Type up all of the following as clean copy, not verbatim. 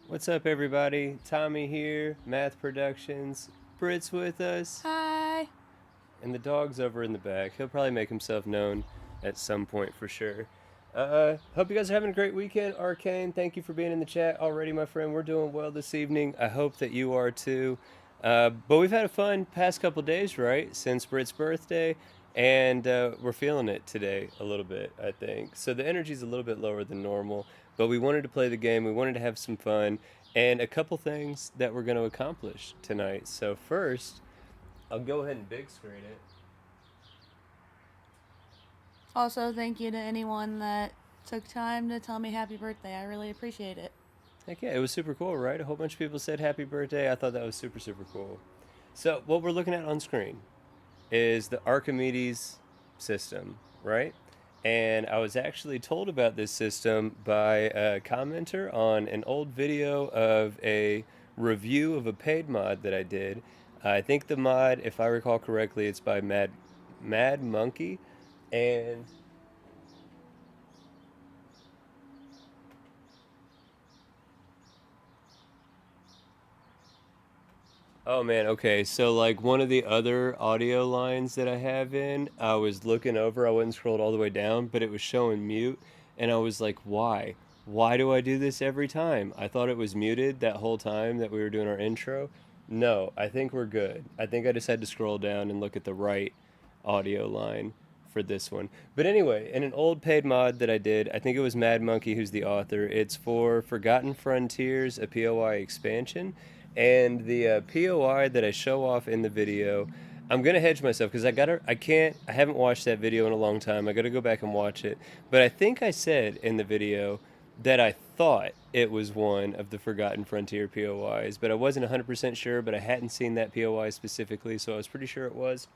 What's up, everybody? Tommy here, Math Productions. Brit's with us, Hi. and the dog's over in the back. He'll probably make himself known at some point for sure. Hope you guys are having a great weekend. Arcane, thank you for being in the chat already, my friend. We're doing well this evening. I hope that you are too. But we've had a fun past couple days, right? Since Brit's birthday, and we're feeling it today a little bit, I think. So the energy's a little bit lower than normal, but we wanted to play the game. We wanted to have some fun, and a couple things that we're going to accomplish tonight. So first, I'll go ahead and big screen it. Also, thank you to anyone that took time to tell me happy birthday. I really appreciate it. Heck yeah, it was super cool, right? A whole bunch of people said happy birthday. I thought that was super, super cool. So, what we're looking at on screen is the Archimedes system, right? And I was actually told about this system by a commenter on an old video of a review of a paid mod that I did. I think the mod, if I recall correctly, it's by Mad Monkey, and oh man, okay. So like one of the other audio lines that I have in, I was looking over, I wouldn't scrolled all the way down, but it was showing mute, and I was like, why? Why do I do this every time? I thought it was muted that whole time that we were doing our intro. No, I think we're good. I think I just had to scroll down and look at the right audio line for this one. But anyway, in an old paid mod that I did, I think it was Mad Monkey who's the author. It's for Forgotten Frontiers, a POI expansion. And the POI that I show off in the video, I'm gonna hedge myself because I haven't watched that video in a long time. I gotta go back and watch it. But I think I said in the video that I thought it was one of the Forgotten Frontier POIs, but I wasn't 100% sure, but I hadn't seen that POI specifically, so I was pretty sure it was.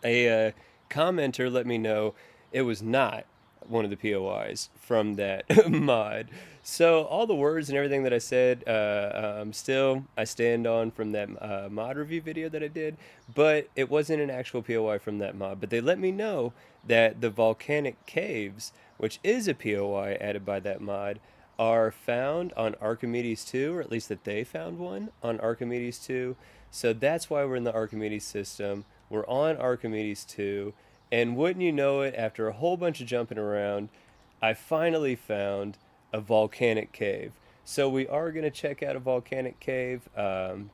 A commenter let me know it was not one of the POIs from that mod. So all the words and everything that I said, still I stand on from that mod review video that I did, but it wasn't an actual POI from that mod. But they let me know that the volcanic caves, which is a POI added by that mod, are found on Archimedes 2, or at least that they found one on Archimedes 2. So that's why we're in the Archimedes system. We're on Archimedes 2, and wouldn't you know it, after a whole bunch of jumping around, I finally found a volcanic cave. So we are going to check out a volcanic cave.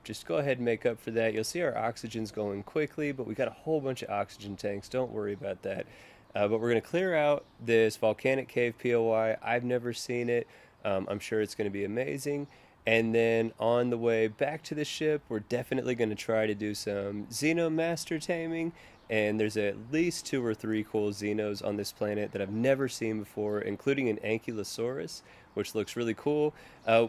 Just go ahead and make up for that. You'll see our oxygen's going quickly, but we got a whole bunch of oxygen tanks. Don't worry about that. But we're going to clear out this volcanic cave POI. I've never seen it. I'm sure it's going to be amazing. And then on the way back to the ship, we're definitely going to try to do some Xenomaster taming. And there's at least 2 or 3 cool Xenos on this planet that I've never seen before, including an Ankylosaurus, which looks really cool.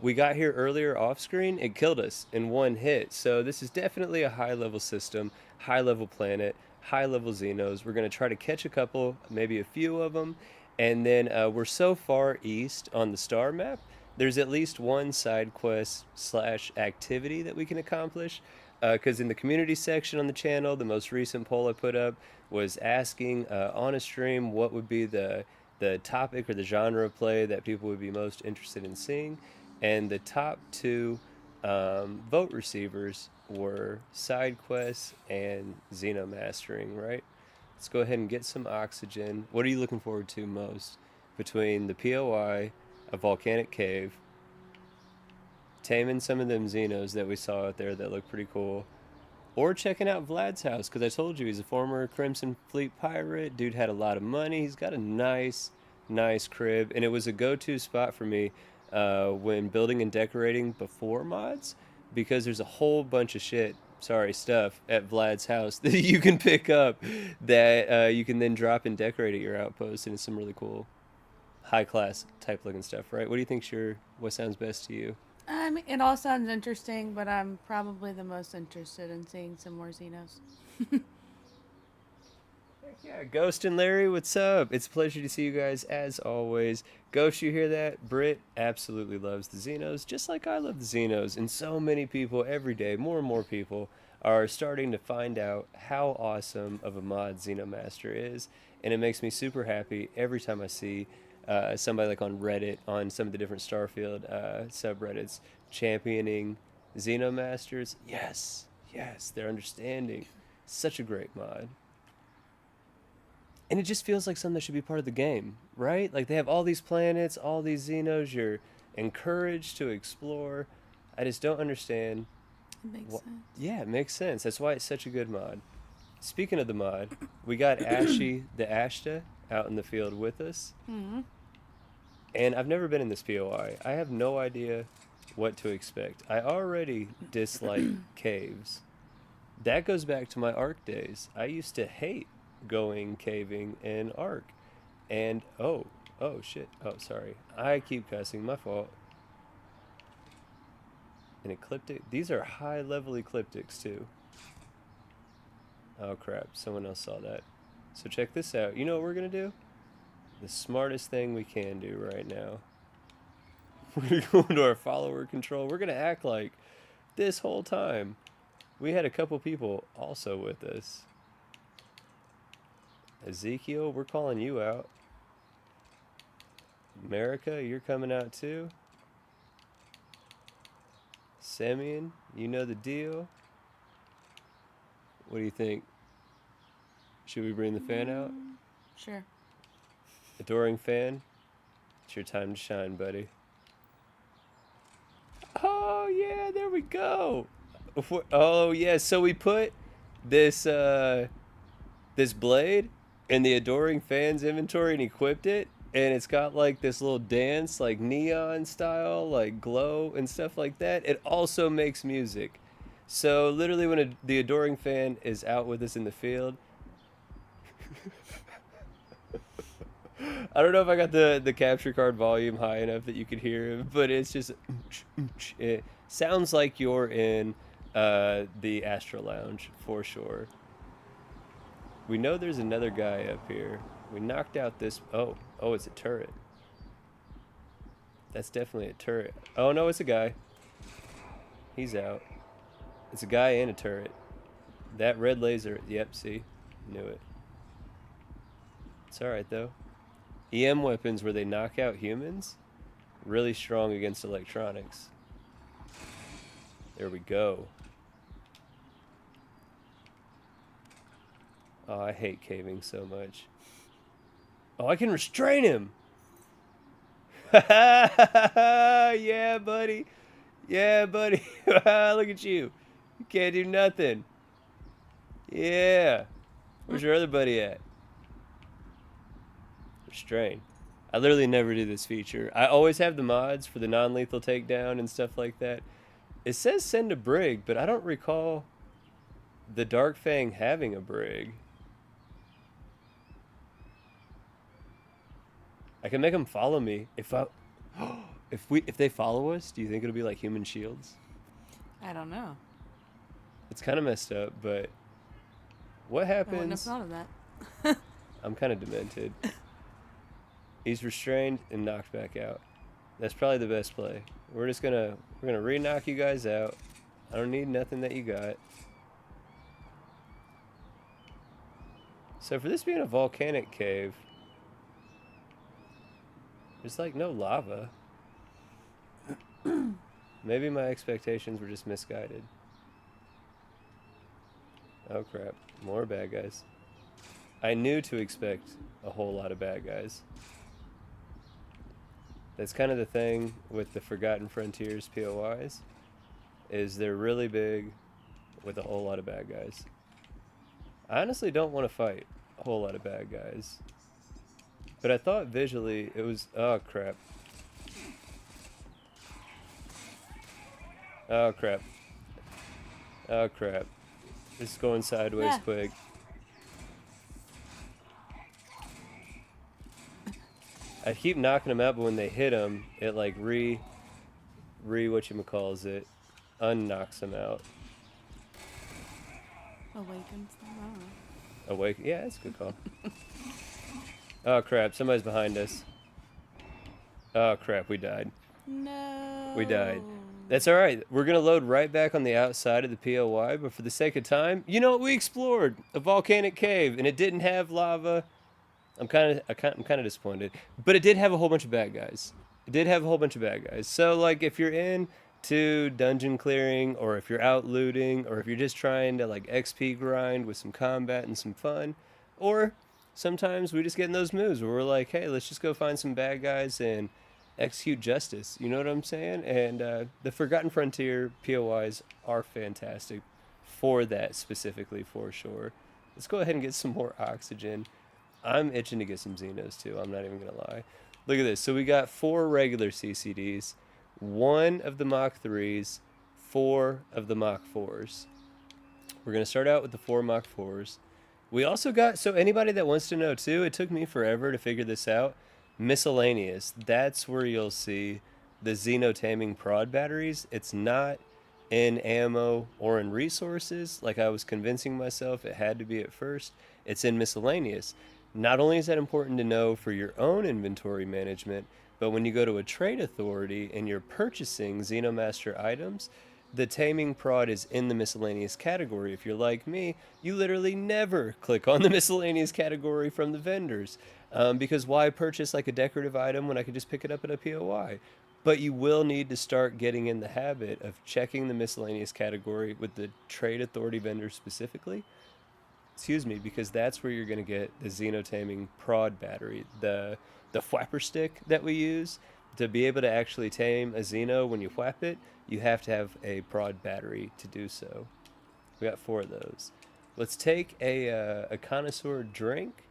We got here earlier off screen, it killed us in one hit. So this is definitely a high level system, high level planet, high level Xenos. We're going to try to catch a couple, maybe a few of them. And then we're so far east on the star map, there's at least one side quest slash activity that we can accomplish. Because in the community section on the channel, the most recent poll I put up was asking on a stream what would be the topic or the genre of play that people would be most interested in seeing, and the top two vote receivers were side quests and Xenomastering. Right? Let's go ahead and get some oxygen. What are you looking forward to most between the POI, a volcanic cave, taming some of them Xenos that we saw out there that look pretty cool, or checking out Vlad's house? Because I told you he's a former Crimson Fleet pirate. Dude had a lot of money. He's got a nice, nice crib, and it was a go-to spot for me when building and decorating before mods, because there's a whole bunch of stuff at Vlad's house that you can pick up that you can then drop and decorate at your outpost, and it's some really cool, high class type looking stuff, right? What do you think's what sounds best to you? I mean, it all sounds interesting, but I'm probably the most interested in seeing some more Xenos. Heck yeah, Ghost and Larry, what's up? It's a pleasure to see you guys as always. Ghost, you hear that? Brit absolutely loves the Xenos, just like I love the Xenos. And so many people every day, more and more people, are starting to find out how awesome of a mod Xenomaster is. And it makes me super happy every time I see somebody like on Reddit, on some of the different Starfield subreddits, championing Xenomasters. Yes, yes, they're understanding. Such a great mod. And it just feels like something that should be part of the game, right? Like they have all these planets, all these Xenos, you're encouraged to explore. I just don't understand. It makes sense. Yeah, it makes sense. That's why it's such a good mod. Speaking of the mod, we got Ashy the Ashta out in the field with us. Mm-hmm. And I've never been in this POI. I have no idea what to expect. I already dislike caves. That goes back to my Ark days. I used to hate going caving in Ark. And oh shit. Oh, sorry. I keep cussing. My fault. An ecliptic. These are high level ecliptics too. Oh crap, someone else saw that. So check this out. You know what we're gonna do? The smartest thing we can do right now. We're gonna go into our follower control. We're gonna act like this whole time we had a couple people also with us. Ezekiel, we're calling you out. America, you're coming out too. Simeon, you know the deal. What do you think? Should we bring the fan out? Sure. Adoring fan, it's your time to shine, buddy. Oh yeah, there we go. Oh yeah, so we put this this blade in the Adoring Fan's inventory and equipped it, and it's got like this little dance, like neon style, like glow and stuff like that. It also makes music. So literally when the Adoring Fan is out with us in the field, I don't know if I got the capture card volume high enough that you could hear him, but it's just, it sounds like you're in the Astro Lounge for sure. We know there's another guy up here. We knocked out this, oh, it's a turret. That's definitely a turret. Oh no, it's a guy. He's out. It's a guy and a turret. That red laser, yep, see? Knew it. It's alright though. EM weapons where they knock out humans, really strong against electronics. There we go. Oh, I hate caving so much. Oh, I can restrain him! Yeah, buddy. Yeah, buddy. Look at you. You can't do nothing. Yeah. Where's your other buddy at? Restrain. I literally never do this feature. I always have the mods for the non-lethal takedown and stuff like that. It says send a brig, but I don't recall the Dark Fang having a brig. I can make them follow me. If they follow us, do you think it'll be like human shields? I don't know. It's kind of messed up, but what happens? I wouldn't have thought of that. I'm kind of demented. He's restrained and knocked back out. That's probably the best play. We're gonna re-knock you guys out. I don't need nothing that you got. So for this being a volcanic cave, there's like no lava. Maybe my expectations were just misguided. Oh crap, more bad guys. I knew to expect a whole lot of bad guys. That's kind of the thing with the Forgotten Frontiers POIs, is they're really big with a whole lot of bad guys. I honestly don't want to fight a whole lot of bad guys. But I thought visually it was, oh crap. Oh crap. Oh crap. This is going sideways quick. I keep knocking them out, but when they hit them, it like whatchamacalls it, unknocks them out. Awakens them. Awake? Yeah, that's a good call. Oh crap, somebody's behind us. Oh crap, we died. No. We died. That's alright. We're going to load right back on the outside of the POI, but for the sake of time, you know what? We explored a volcanic cave, and it didn't have lava. I'm kind of disappointed, but it did have a whole bunch of bad guys. It did have a whole bunch of bad guys. So like if you're in to dungeon clearing, or if you're out looting, or if you're just trying to like XP grind with some combat and some fun, or sometimes we just get in those moves where we're like, hey, let's just go find some bad guys and execute justice. You know what I'm saying? And the Forgotten Frontier POIs are fantastic for that specifically, for sure. Let's go ahead and get some more oxygen. I'm itching to get some Xenos too. I'm not even gonna lie. Look at this. So we got 4 regular CCDs, 1 of the Mach 3s, 4 of the Mach 4s. We're gonna start out with the 4 Mach 4s. We also got, so anybody that wants to know too, it took me forever to figure this out. Miscellaneous. That's where you'll see the Xeno taming prod batteries. It's not in ammo or in resources like I was convincing myself it had to be at first. It's in miscellaneous. Not only is that important to know for your own inventory management, but when you go to a trade authority and you're purchasing Xenomaster items, the taming prod is in the miscellaneous category. If you're like me, you literally never click on the miscellaneous category from the vendors, because why purchase like a decorative item when I could just pick it up at a POI? But you will need to start getting in the habit of checking the miscellaneous category with the trade authority vendor specifically. Excuse me, because that's where you're going to get the Xenotaming prod battery, the whapper stick that we use to be able to actually tame a Xeno. When you whap it, you have to have a prod battery to do so. We got 4 of those. Let's take a connoisseur drink.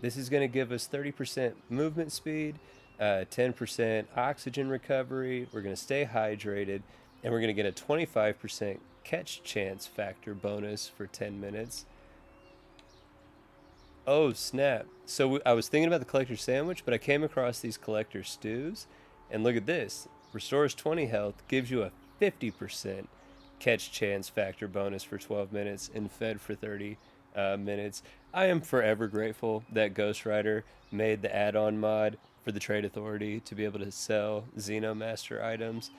This is going to give us 30% movement speed, 10% oxygen recovery. We're going to stay hydrated, and we're going to get a 25% catch chance factor bonus for 10 minutes. Oh, snap. So I was thinking about the collector sandwich, but I came across these collector stews, and look at this. Restores 20 health, gives you a 50% catch chance factor bonus for 12 minutes, and fed for 30 minutes. I am forever grateful that Ghost Rider made the add-on mod for the Trade Authority to be able to sell Xenomaster items.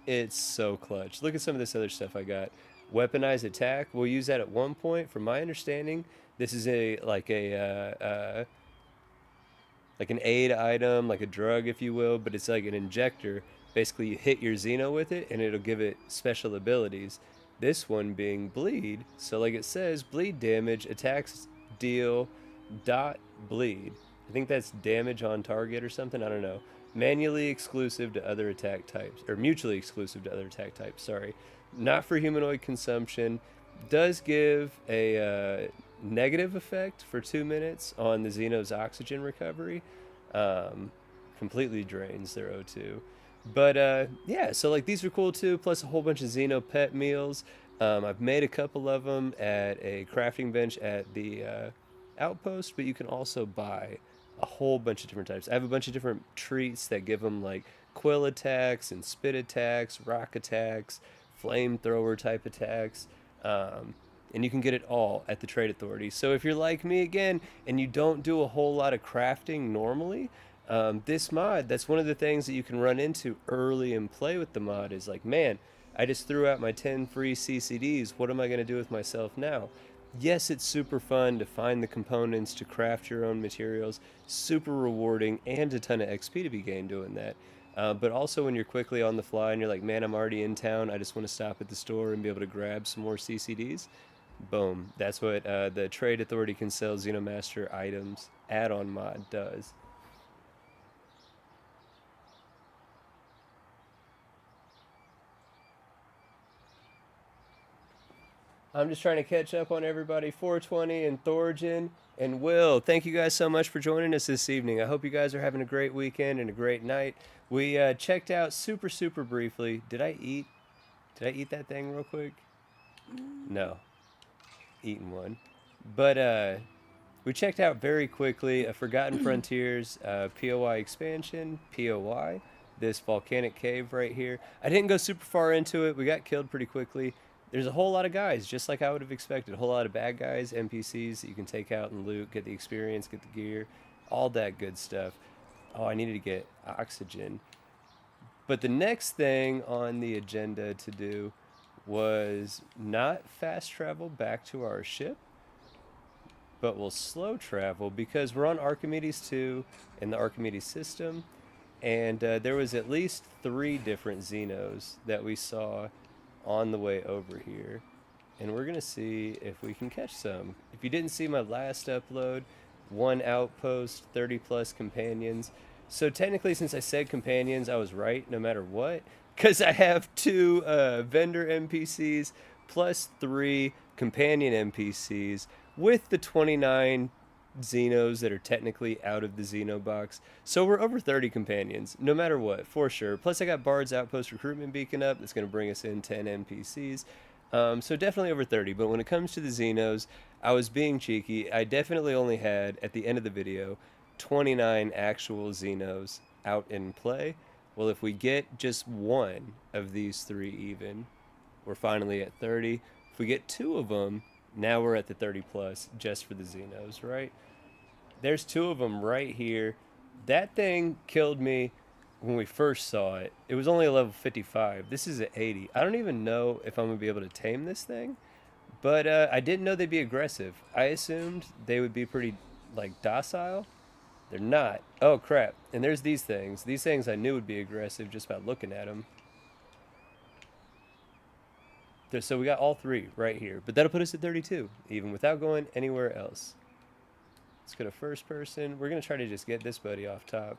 It's so clutch. Look at some of this other stuff I got. Weaponized attack. We'll use that at one point. From my understanding, this is like an aid item, like a drug, if you will, but it's like an injector. Basically, you hit your Xeno with it, and it'll give it special abilities. This one being bleed. So, like it says, bleed damage, attacks deal dot bleed. I think that's damage on target or something. I don't know. Manually exclusive to other attack types, or mutually exclusive to other attack types. Sorry, not for humanoid consumption. Does give a negative effect for 2 minutes on the Xeno's oxygen recovery. Completely drains their O2. But yeah, so like these are cool too, plus a whole bunch of Xeno pet meals. I've made a couple of them at a crafting bench at the outpost, but you can also buy a whole bunch of different types. I have a bunch of different treats that give them like quill attacks and spit attacks, rock attacks, flamethrower type attacks. And you can get it all at the Trade Authority. So if you're like me again and you don't do a whole lot of crafting normally, this mod, that's one of the things that you can run into early and play with the mod is like, man, I just threw out my 10 free CCDs. What am I going to do with myself now? Yes, it's super fun to find the components to craft your own materials, super rewarding, and a ton of XP to be gained doing that. But also when you're quickly on the fly and you're like, man, I'm already in town, I just want to stop at the store and be able to grab some more CCDs. Boom. That's what the Trade Authority can sell Xenomaster items add-on mod does. I'm just trying to catch up on everybody. 420 and Thorgen and Will. Thank you guys so much for joining us this evening. I hope you guys are having a great weekend and a great night. We checked out super briefly. Did I eat that thing real quick? No. Eaten one. But we checked out very quickly a Forgotten Frontiers POI expansion, POI, this volcanic cave right here. I didn't go super far into it. We got killed pretty quickly. There's a whole lot of guys, just like I would have expected. A whole lot of bad guys, NPCs that you can take out and loot, get the experience, get the gear, all that good stuff. Oh, I needed to get oxygen. But the next thing on the agenda to do was not fast travel back to our ship, but we'll slow travel because we're on Archimedes 2 in the Archimedes system, and there was at least 3 different Xenos that we saw on the way over here, and we're gonna see if we can catch some. If you didn't see my last upload, 1 outpost, 30 plus companions. So technically, since I said companions, I was right no matter what, because I have 2 vendor NPCs plus 3 companion NPCs with the 29 Xenos that are technically out of the Xeno box. So we're over 30 companions, no matter what, for sure. Plus I got Bard's Outpost Recruitment Beacon up. That's going to bring us in 10 NPCs. So definitely over 30. But when it comes to the Xenos, I was being cheeky. I definitely only had, at the end of the video, 29 actual Xenos out in play. Well, if we get just 1 of these 3 even, we're finally at 30. If we get 2 of them, now we're at the 30 plus just for the Xenos, right? There's 2 of them right here. That thing killed me when we first saw it. It was only a level 55. This is at 80. I don't even know if I'm going to be able to tame this thing, but I didn't know they'd be aggressive. I assumed they would be pretty, like, docile. They're not. Oh, crap. And there's these things. These things I knew would be aggressive just by looking at them. So we got all 3 right here. But that'll put us at 32, even without going anywhere else. Let's go to first person. We're going to try to just get this buddy off top.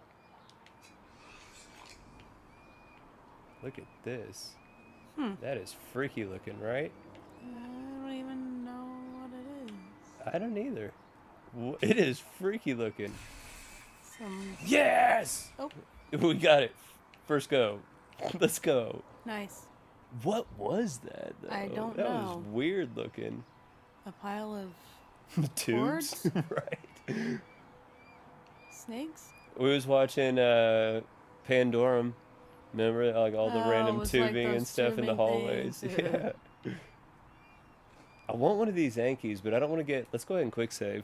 Look at this. That is freaky looking, right? I don't even know what it is. I don't either. It is freaky looking. Some... Yes! Oh. We got it. First go. Let's go. Nice. What was that, though? I don't know. That know. was weird looking. A pile of tubes? cords? Right. Snakes? We was watching Pandorum. Remember, like all the random tubing and stuff in the hallways. Yeah. I want one of these Yankees, but I don't want to get... Let's go ahead and quick save.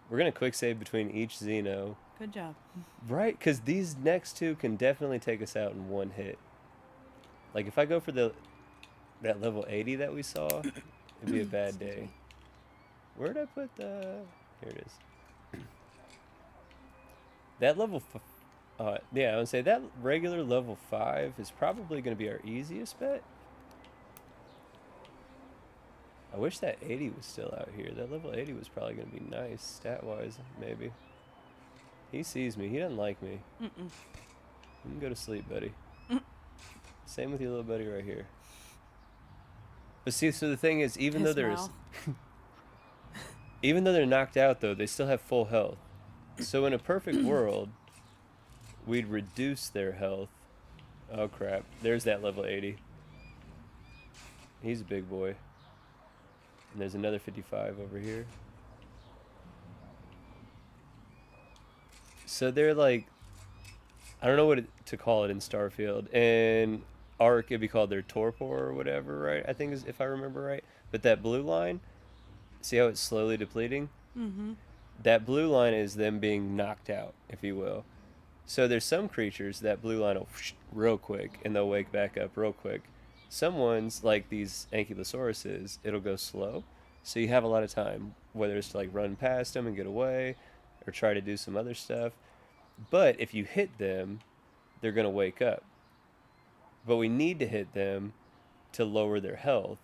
We're going to quick save between each Xeno. Good job. Right, because these next 2 can definitely take us out in 1 hit. Like, if I go for that level 80 that we saw, it'd be a bad day. Where'd I put the... Here it is. That level... yeah, I would say that regular level 5 is probably going to be our easiest bet. I wish that 80 was still out here. That level 80 was probably going to be nice, stat-wise, maybe. He sees me. He doesn't like me. You can go to sleep, buddy. Same with your little buddy right here. But see, so the thing is, even though there's... even though they're knocked out, though, they still have full health. So in a perfect world, we'd reduce their health. Oh, crap. There's that level 80. He's a big boy. And there's another 55 over here. So they're like... I don't know what to call it in Starfield. In Ark, it'd be called their torpor or whatever, right? I think, is if I remember right. But that blue line, see how it's slowly depleting? That blue line is them being knocked out, if you will. So there's some creatures that blue line will real quick, and they'll wake back up real quick. Some ones, like these Ankylosauruses, it'll go slow. So you have a lot of time, whether it's to like run past them and get away, or try to do some other stuff. But if you hit them, they're going to wake up. But we need to hit them to lower their health.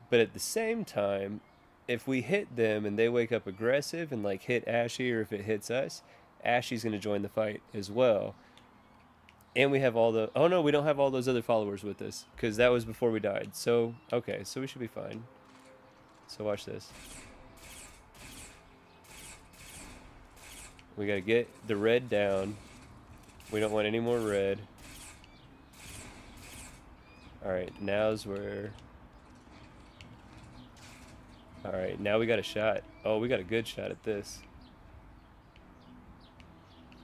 But at the same time, if we hit them and they wake up aggressive and like hit Ashy, or if it hits us, Ashy's going to join the fight as well. And we have all the... Oh no, we don't have all those other followers with us, because that was before we died. So, okay, so we should be fine. So watch this. We got to get the red down. We don't want any more red. Alright, now's where... Alright, now we got a shot. Oh, we got a good shot at this.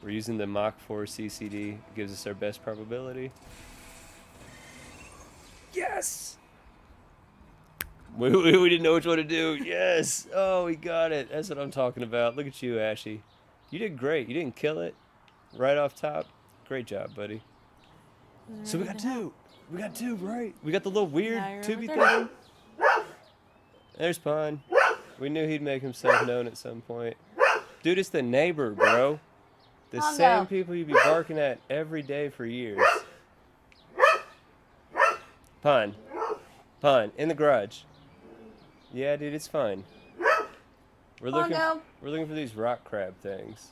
We're using the Mach 4 CCD. It gives us our best probability. Yes! We didn't know which one to do. Yes! Oh, we got it. That's what I'm talking about. Look at you, Ashy. You did great. You didn't kill it right off top. Great job, buddy. So we got 2. We got 2, right? We got the little weird tubey thing. There's Pon. We knew he'd make himself known at some point. Dude, it's the neighbor, bro. The Mongo. same people you be barking at every day for years. Pun. Pun. In the garage. Yeah, dude, it's fine. We're looking for these rock crab things.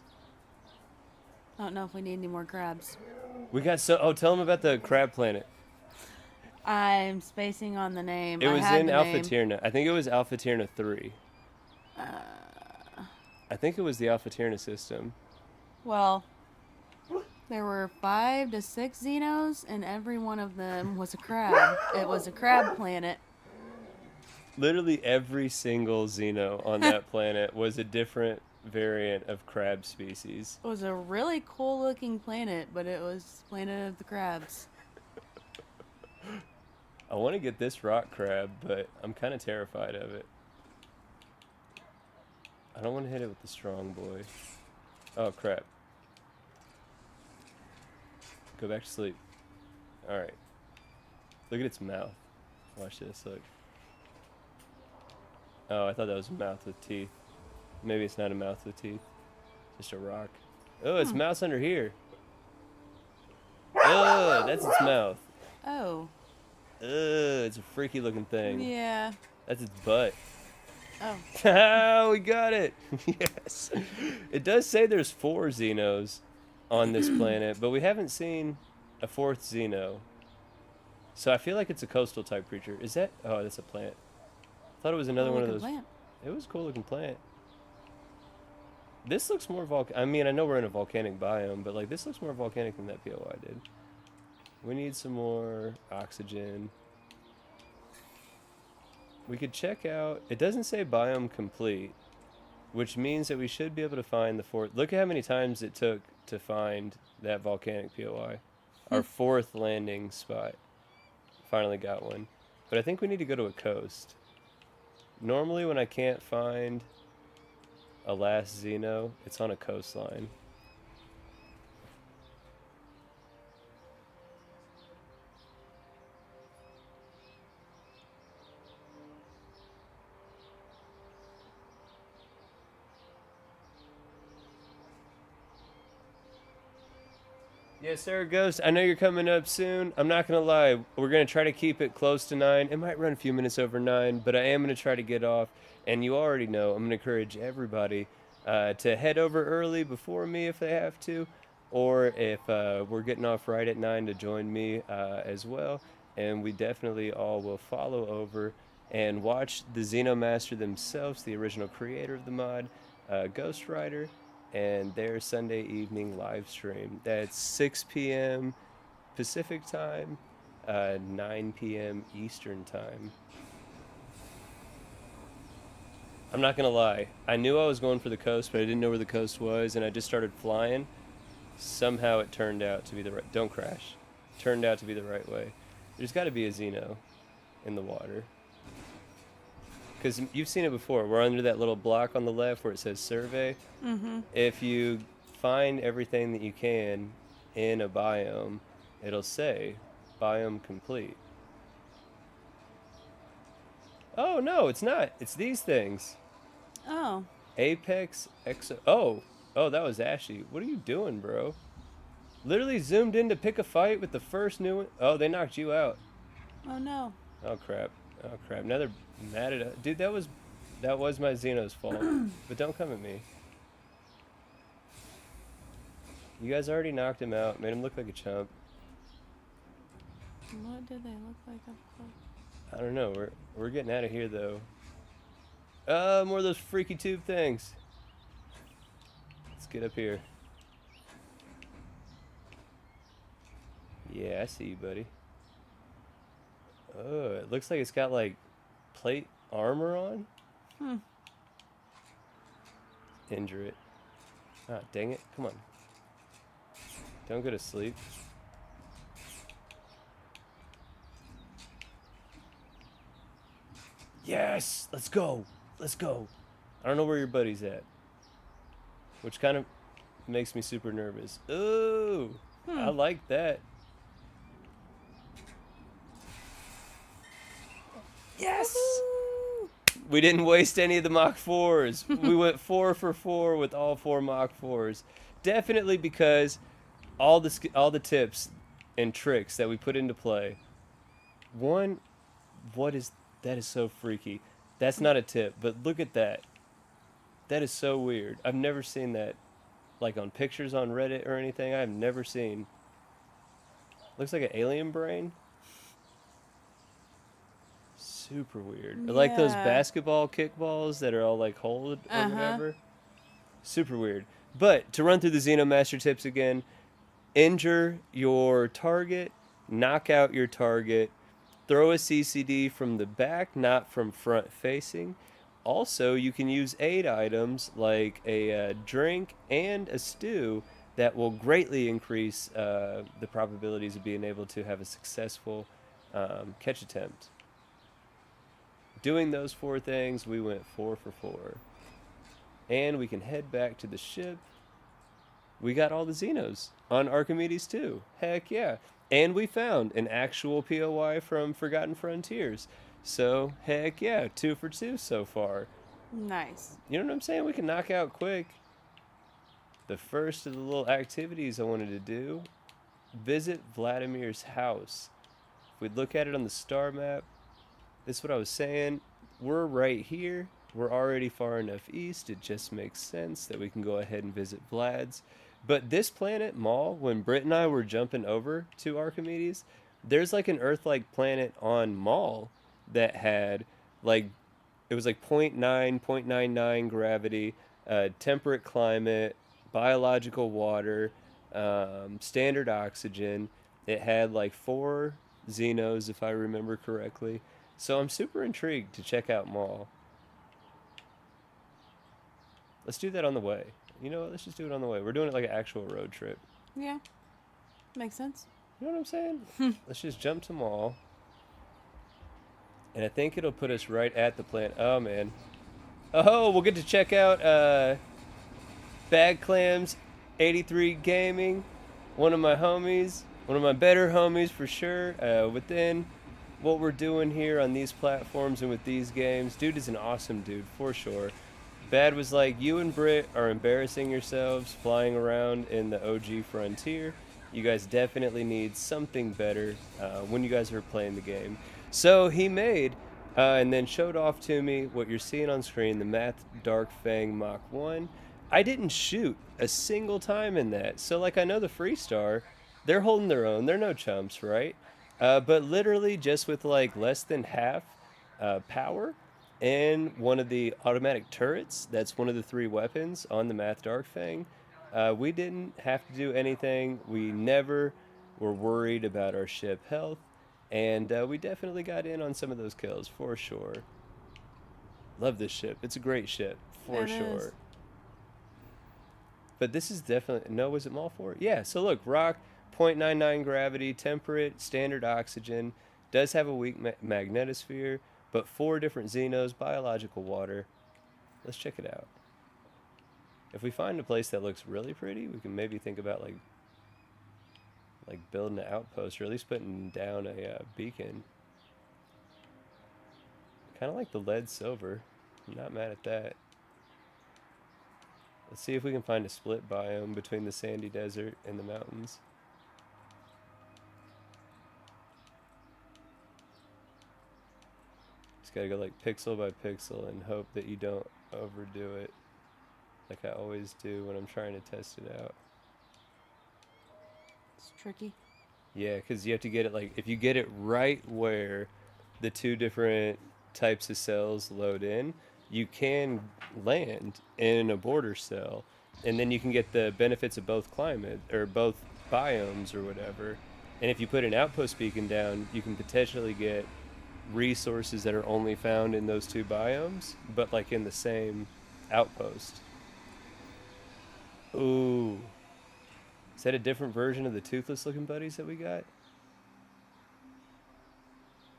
I don't know if we need any more crabs. We got oh, tell them about the crab planet. I'm spacing on the name. It was in Alpha Tierna. I think it was Alpha Tierna 3. I think it was the Alpha Tierna system. Well, there were 5 to 6 XENOS, and every one of them was a crab. It was a crab planet. Literally every single Xeno on that planet was a different variant of crab species. It was a really cool looking planet, but it was Planet of the Crabs. I want to get this rock crab, but I'm kind of terrified of it. I don't want to hit it with the strong boy. Oh, crap. Go back to sleep. Alright. Look at its mouth. Watch this, look. Oh, I thought that was a mouth with teeth. Maybe it's not a mouth with teeth. Just a rock. Oh, its mouth's under here. Oh, that's its mouth. Oh. It's a freaky looking thing. Yeah. That's its butt. Oh. We got it. Yes. It does say there's 4 Xenos on this planet, but we haven't seen a 4th Xeno. So I feel like it's a coastal type creature. Is that? Oh, that's a plant. I thought it was another one of those. Plant. It was a cool looking plant. This looks more I mean, I know we're in a volcanic biome, but like this looks more volcanic than that POI did. We need some more oxygen. We could check out. It doesn't say biome complete, which means that we should be able to find the 4th. Look at how many times it took to find that volcanic POI. Our 4th landing spot. Finally got one. But I think we need to go to a coast. Normally when I can't find a last Xeno, it's on a coastline. Yes, sir, Ghost. I know you're coming up soon. I'm not going to lie. We're going to try to keep it close to 9. It might run a few minutes over 9, but I am going to try to get off. And you already know, I'm going to encourage everybody to head over early before me if they have to. Or if we're getting off right at 9 to join me as well. And we definitely all will follow over and watch the Xenomaster themselves, the original creator of the mod, Ghost Rider, and their Sunday evening live stream. That's 6 p.m. Pacific time, 9 p.m. Eastern time. I'm not gonna lie, I knew I was going for the coast, but I didn't know where the coast was, and I just started flying. Somehow it turned out to be the right, don't crash, turned out to be the right way. There's gotta be a Xeno in the water. Because you've seen it before. We're under that little block on the left where it says survey. Mm-hmm. If you find everything that you can in a biome, it'll say biome complete. Oh, no, it's not. It's these things. Oh. Apex Exo. Oh, that was Ashy. What are you doing, bro? Literally zoomed in to pick a fight with the first new one. Oh, they knocked you out. Oh, no. Oh, crap. Oh, crap. Now they're mad at us. Dude, that was my Xeno's fault. But don't come at me. You guys already knocked him out. Made him look like a chump. What did they look like up close? I don't know. We're getting out of here, though. More of those freaky tube things. Let's get up here. Yeah, I see you, buddy. Oh, it looks like it's got, like, plate armor on. Injure it. Ah, dang it. Come on. Don't go to sleep. Yes! Let's go! Let's go! I don't know where your buddy's at. Which kind of makes me super nervous. Ooh! I like that. Yes! Woo-hoo! We didn't waste any of the Mach 4s. We went 4 for 4 with all 4 Mach 4s. Definitely because all the tips and tricks that we put into play. One, that is so freaky. That's not a tip, but look at that. That is so weird. I've never seen that, like on pictures on Reddit or anything. I've never seen. Looks like an alien brain. Super weird. Yeah. Like those basketball kickballs that are all like hold or whatever. Super weird. But to run through the Xenomaster tips again, injure your target, knock out your target, throw a CCD from the back, not from front facing. Also, you can use aid items like a drink and a stew that will greatly increase the probabilities of being able to have a successful catch attempt. Doing those 4 things, we went 4 for 4. And we can head back to the ship. We got all the Xenos on Archimedes too. Heck yeah. And we found an actual POI from Forgotten Frontiers. So, heck yeah, 2 for 2 so far. Nice. You know what I'm saying? We can knock out quick. The first of the little activities I wanted to do, visit Vladimir's house. If we look at it on the star map, this is what I was saying. We're right here. We're already far enough east. It just makes sense that we can go ahead and visit Vlad's. But this planet, Maul, when Britt and I were jumping over to Archimedes, there's like an Earth-like planet on Maul that had like, it was like 0.99 gravity, temperate climate, biological water, standard oxygen. It had like 4 Xenos, if I remember correctly. So I'm super intrigued to check out Maul. Let's do that on the way. You know what? Let's just do it on the way. We're doing it like an actual road trip. Yeah. Makes sense. You know what I'm saying? Let's just jump to Maul. And I think it'll put us right at the plant. Oh, man. Oh, we'll get to check out Bag Clams 83 Gaming. One of my homies. One of my better homies for sure. Within what we're doing here on these platforms and with these games. Dude is an awesome dude, for sure. Bad was like, you and Britt are embarrassing yourselves flying around in the OG Frontier. You guys definitely need something better when you guys are playing the game. So he made and then showed off to me what you're seeing on screen, the Math Dark Fang Mach 1. I didn't shoot a single time in that. So like I know the Freestar, they're holding their own. They're no chumps, right? But literally just with like less than half power, and one of the automatic turrets, that's one of the 3 weapons on the Math Dark Fang, we didn't have to do anything. We never were worried about our ship health, and we definitely got in on some of those kills, for sure. Love this ship. It's a great ship, for sure. Is. But this is definitely... No, was it Maul 4? Yeah, so look, rock, 0.99 gravity, temperate, standard oxygen, does have a weak magnetosphere, but 4 different Xenos, biological water. Let's check it out. If we find a place that looks really pretty, we can maybe think about like building an outpost, or at least putting down a beacon. Kind of like the lead silver. I'm not mad at that. Let's see if we can find a split biome between the sandy desert and the mountains. Gotta go like pixel by pixel and hope that you don't overdo it, like I always do when I'm trying to test it out. It's tricky. Yeah, because you have to get it like, if you get it right where the 2 different types of cells load in, you can land in a border cell, and then you can get the benefits of both climate or both biomes or whatever. And if you put an outpost beacon down, you can potentially get resources that are only found in those 2 biomes, but like in the same outpost. Ooh. Is that a different version of the toothless looking buddies that we got?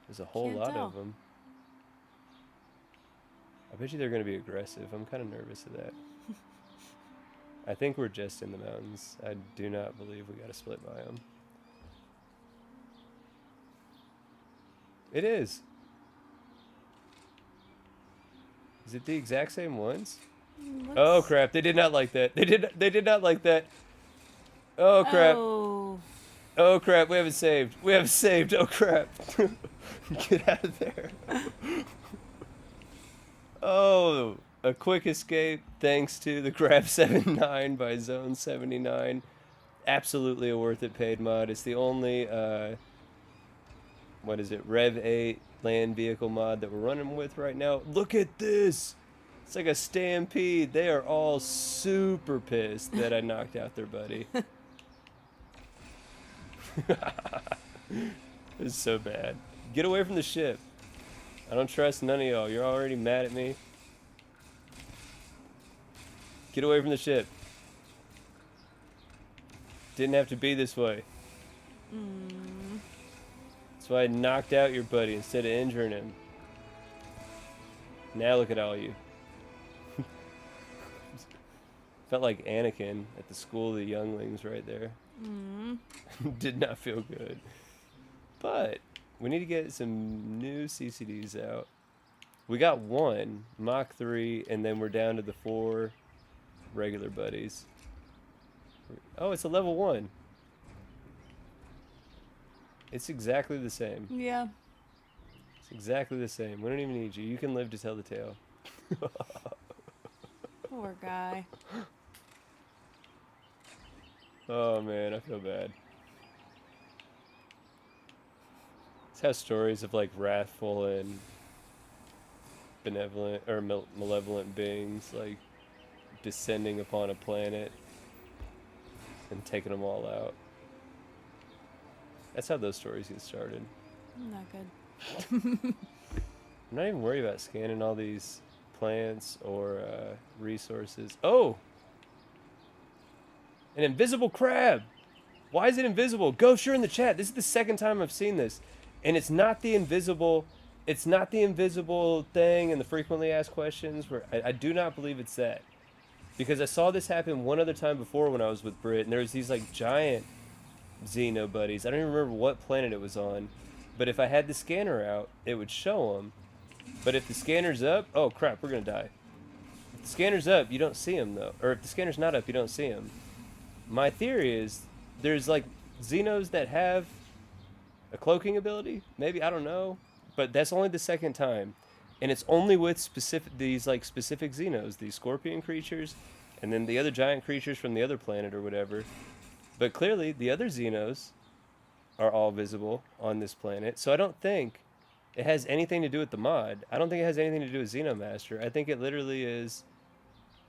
There's a whole Can't lot tell. of them. I bet you they're going to be aggressive. I'm kind of nervous of that. I think we're just in the mountains. I do not believe we got a split biome. It is. Is it the exact same ones? Looks... Oh crap! They did not like that. They did not like that. Oh crap! Oh. Oh crap! We haven't saved. We haven't saved. Oh crap! Get out of there. Oh, a quick escape thanks to the Grab 79 by Zone 79. Absolutely a worth it paid mod. It's the only what is it, Rev 8 land vehicle mod that we're running with right now. Look at this! It's like a stampede. They are all super pissed that I knocked out their buddy. It's so bad. Get away from the ship. I don't trust none of y'all. You're already mad at me. Get away from the ship. Didn't have to be this way. That's why I knocked out your buddy instead of injuring him. Now look at all you. Felt like Anakin at the school of the younglings right there. Did not feel good. But we need to get some new CCDs out. We got one, Mach 3, and then we're down to the 4 regular buddies. Oh, it's a level 1. It's exactly the same. Yeah. It's exactly the same. We don't even need you. You can live to tell the tale. Poor guy. Oh man, I feel bad. It's how stories of like wrathful and benevolent or malevolent beings like descending upon a planet and taking them all out. That's how those stories get started. Not good. I'm not even worried about scanning all these plants or resources. Oh! An invisible crab! Why is it invisible? Ghost, you're in the chat. This is the second time I've seen this. And it's not the invisible thing in the frequently asked questions where I do not believe it's that. Because I saw this happen one other time before when I was with Britt, and there was these like giant Xeno buddies. I don't even remember what planet it was on. But if I had the scanner out, it would show them. But if the scanner's up, oh crap, we're gonna die. If the scanner's up, you don't see them though. Or if the scanner's not up, you don't see them. My theory is there's like Xenos that have a cloaking ability. Maybe, I don't know. But that's only the second time. And it's only with these like specific Xenos, these scorpion creatures, and then the other giant creatures from the other planet or whatever. But clearly the other Xenos are all visible on this planet. So I don't think it has anything to do with the mod. I don't think it has anything to do with Xenomaster. I think it literally is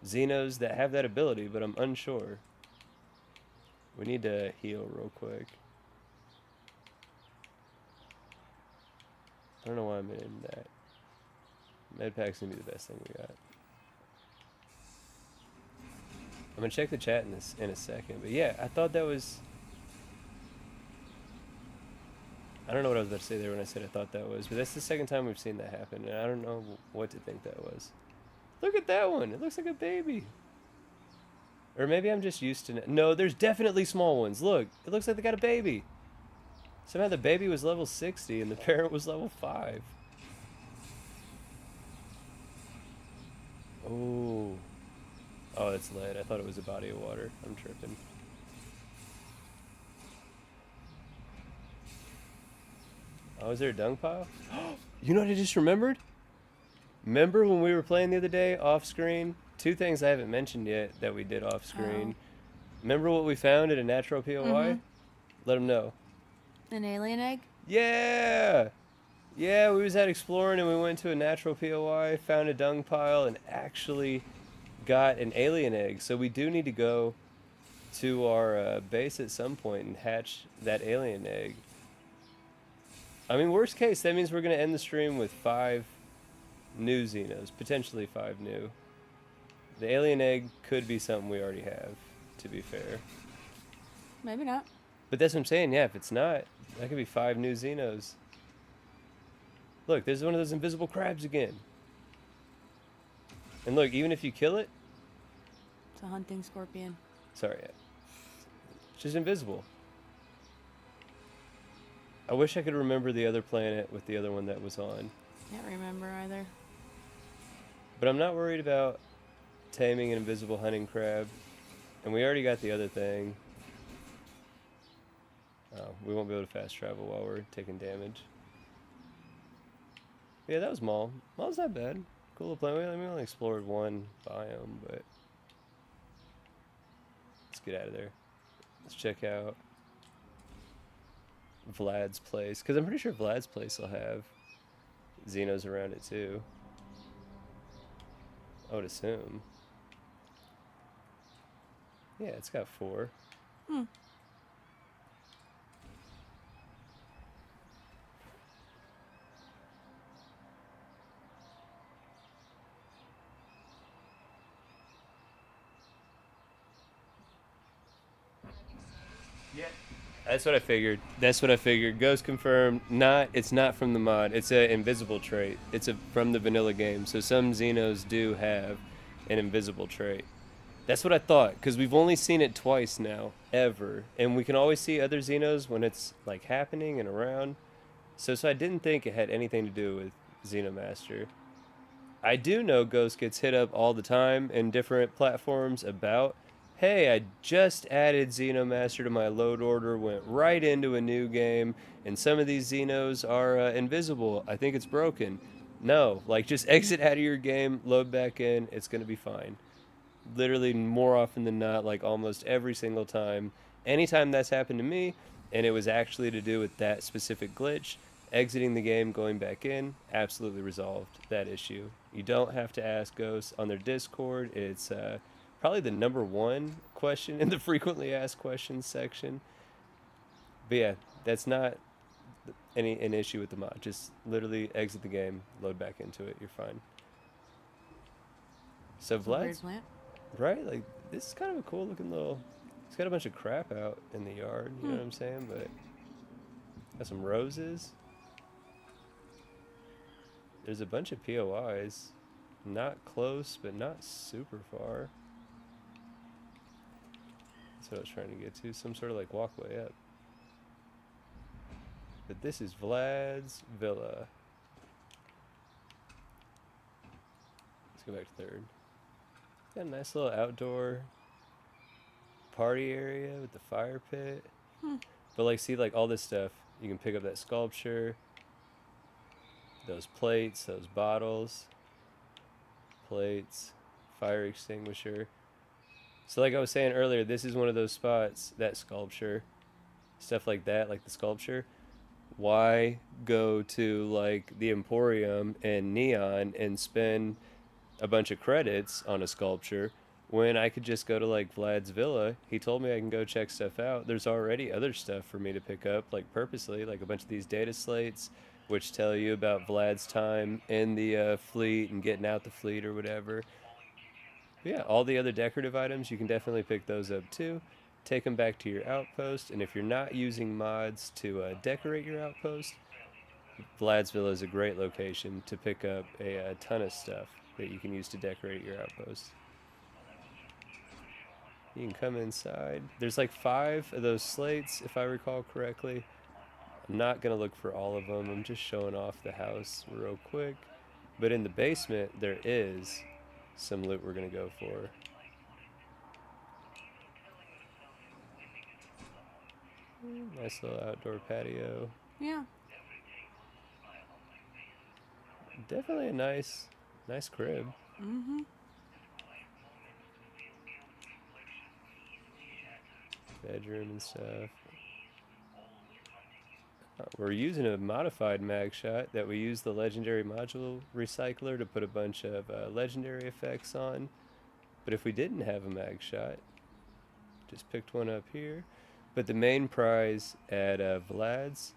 Xenos that have that ability, but I'm unsure. We need to heal real quick. I don't know why I'm in that. Medpack's gonna be the best thing we got. I'm gonna check the chat in a second, but yeah, I thought that was. I don't know what I was about to say there when I said I thought that was, but that's the second time we've seen that happen, and I don't know what to think that was. Look at that one! It looks like a baby. Or maybe I'm just used to. No, there's definitely small ones. Look, it looks like they got a baby. Somehow the baby was level 60 and the parent was level 5. Oh. Oh, it's lead. I thought it was a body of water. I'm tripping. Oh, is there a dung pile? You know what I just remembered? Remember when we were playing the other day off screen? 2 things I haven't mentioned yet that we did off screen. Oh. Remember what we found at a natural POI? Mm-hmm. Let them know. An alien egg? Yeah! Yeah, we was out exploring and we went to a natural POI, found a dung pile, and actually got an alien egg. So we do need to go to our base at some point and hatch that alien egg. I mean, worst case, that means we're going to end the stream with 5 new Xenos. Potentially 5 new. The alien egg could be something we already have, to be fair. Maybe not. But that's what I'm saying, yeah, if it's not, that could be 5 new Xenos. Look, there's one of those invisible crabs again. And look, even if you kill it... It's a hunting scorpion. Sorry, yeah. It's just invisible. I wish I could remember the other planet with the other one that was on. Can't remember either. But I'm not worried about taming an invisible hunting crab. And we already got the other thing. Oh, we won't be able to fast travel while we're taking damage. Yeah, that was Maul. Maul's not bad. Cool to play with. We only explored one biome, but let's get out of there. Let's check out Vlad's place, because I'm pretty sure Vlad's place will have Xenos around it too. I would assume. Yeah, it's got 4. Yeah. That's what I figured. That's what I figured. Ghost confirmed. It's not from the mod. It's an invisible trait. It's from the vanilla game. So some Xenos do have an invisible trait. That's what I thought, because we've only seen it twice now, ever. And we can always see other Xenos when it's like happening and around. So I didn't think it had anything to do with Xenomaster. I do know Ghost gets hit up all the time in different platforms about, hey, I just added Xenomaster to my load order, went right into a new game, and some of these Xenos are invisible. I think it's broken. No, like just exit out of your game, load back in, it's going to be fine. Literally more often than not, like almost every single time. Anytime that's happened to me, and it was actually to do with that specific glitch, exiting the game, going back in, absolutely resolved that issue. You don't have to ask Ghosts on their Discord. It's probably the #1 question in the frequently asked questions section. But yeah, that's not an issue with the mod. Just literally exit the game, load back into it. You're fine. So Vlad's right. Like this is kind of a cool looking little. It's got a bunch of crap out in the yard. You know what I'm saying? But got some roses. There's a bunch of POIs. Not close, but not super far. That's what I was trying to get to. Some sort of like walkway up. But this is Vlad's villa. Let's go back to 3rd. Got a nice little outdoor party area with the fire pit. But like, see, like all this stuff, you can pick up that sculpture, those plates, those bottles, plates, fire extinguisher. So like I was saying earlier, this is one of those spots, that sculpture, stuff like that, like the sculpture. Why go to like the Emporium and Neon and spend a bunch of credits on a sculpture when I could just go to like Vlad's villa? He told me I can go check stuff out. There's already other stuff for me to pick up, like purposely, like a bunch of these data slates which tell you about Vlad's time in the fleet and getting out the fleet or whatever. But yeah, all the other decorative items, you can definitely pick those up too. Take them back to your outpost, and if you're not using mods to decorate your outpost, Vlad's villa is a great location to pick up a ton of stuff that you can use to decorate your outpost. You can come inside. There's like 5 of those slates, if I recall correctly. I'm not going to look for all of them. I'm just showing off the house real quick. But in the basement, there is some loot we're going to go for. Nice little outdoor patio. Yeah. Definitely a nice crib. Mm-hmm. Bedroom and stuff. We're using a modified mag shot that we use the legendary module recycler to put a bunch of legendary effects on. But if we didn't have a mag shot, just picked one up here. But the main prize at Vlad's,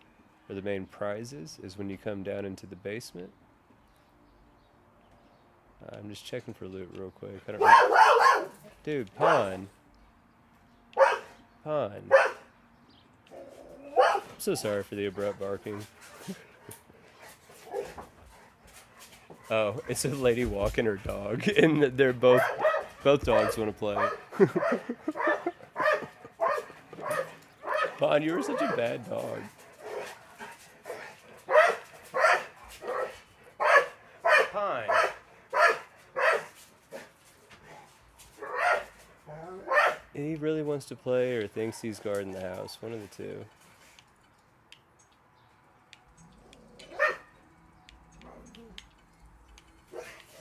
or the main prizes, is when you come down into the basement. I'm just checking for loot real quick. I don't know. Dude, Pawn. Pawn. I'm so sorry for the abrupt barking. Oh, it's a lady walking her dog, and they're both dogs want to play. Pawn, you were such a bad dog. Pawn. wants to play or thinks he's guarding the house. One of the two.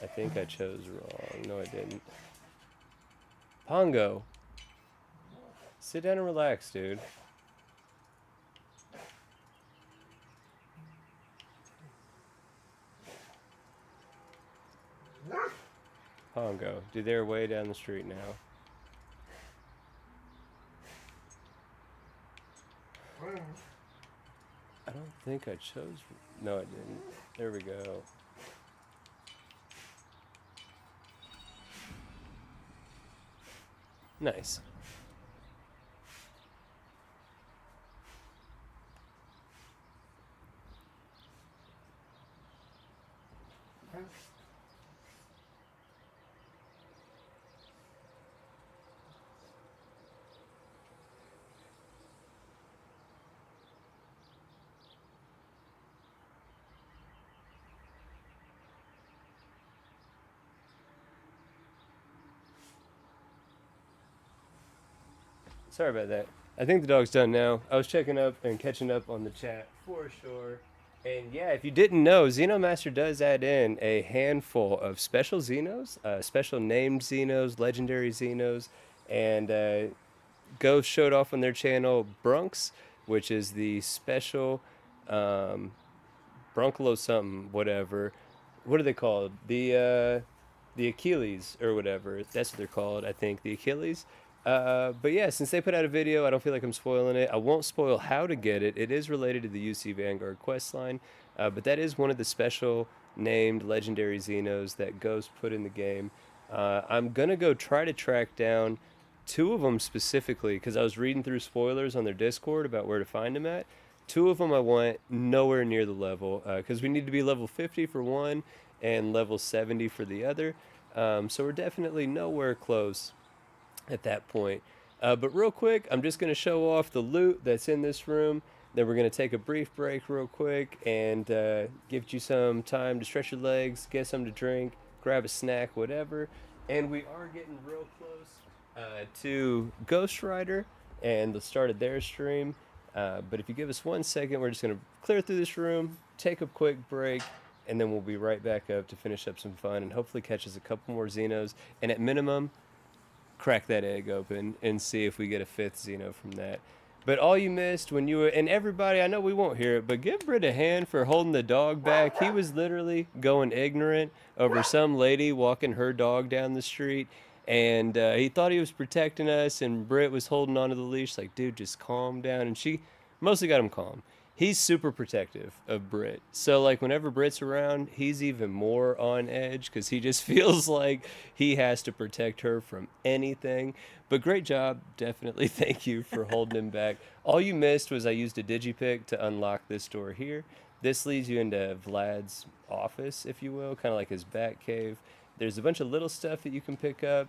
I think I chose wrong. No, I didn't. Pongo. Sit down and relax, dude. Pongo. Dude, they're way down the street now. I don't think I chose... No, I didn't. There we go. Nice. Sorry about that. I think the dog's done now. I was checking up and catching up on the chat for sure. And yeah, if you didn't know, Xenomaster does add in a handful of special Xenos, special named Xenos, legendary Xenos, and Ghost showed off on their channel Brunks, which is the special Brunklo something, whatever. What are they called? The Achilles or whatever. That's what they're called, I think. The Achilles. But yeah, since they put out a video, I don't feel like I'm spoiling it. I won't spoil how to get it. It is related to the UC Vanguard questline, but that is one of the special named legendary Xenos that Ghost put in the game. I'm gonna go try to track down two of them specifically because I was reading through spoilers on their Discord about where to find them at. Two of them I want nowhere near the level because we need to be level 50 for one and level 70 for the other. So we're definitely nowhere close at that point. But real quick, I'm just going to show off the loot that's in this room. Then we're going to take a brief break real quick and give you some time to stretch your legs, get something to drink, grab a snack, whatever. And we are getting real close to Ghost Rider and the start of their stream. But if you give us 1 second, we're just going to clear through this room, take a quick break, and then we'll be right back up to finish up some fun and hopefully catch us a couple more Xenos. And at minimum, crack that egg open and see if we get a 5th Xeno from that. But all you missed when you were, and everybody, I know we won't hear it, but give Britt a hand for holding the dog back. He was literally going ignorant over some lady walking her dog down the street, and he thought he was protecting us, and Britt was holding onto the leash like, dude, just calm down. And she mostly got him calm. He's super protective of Britt. So, like, whenever Britt's around, he's even more on edge because he just feels like he has to protect her from anything. But great job. Definitely thank you for holding him back. All you missed was I used a digipick to unlock this door here. This leads you into Vlad's office, if you will, kind of like his bat cave. There's a bunch of little stuff that you can pick up,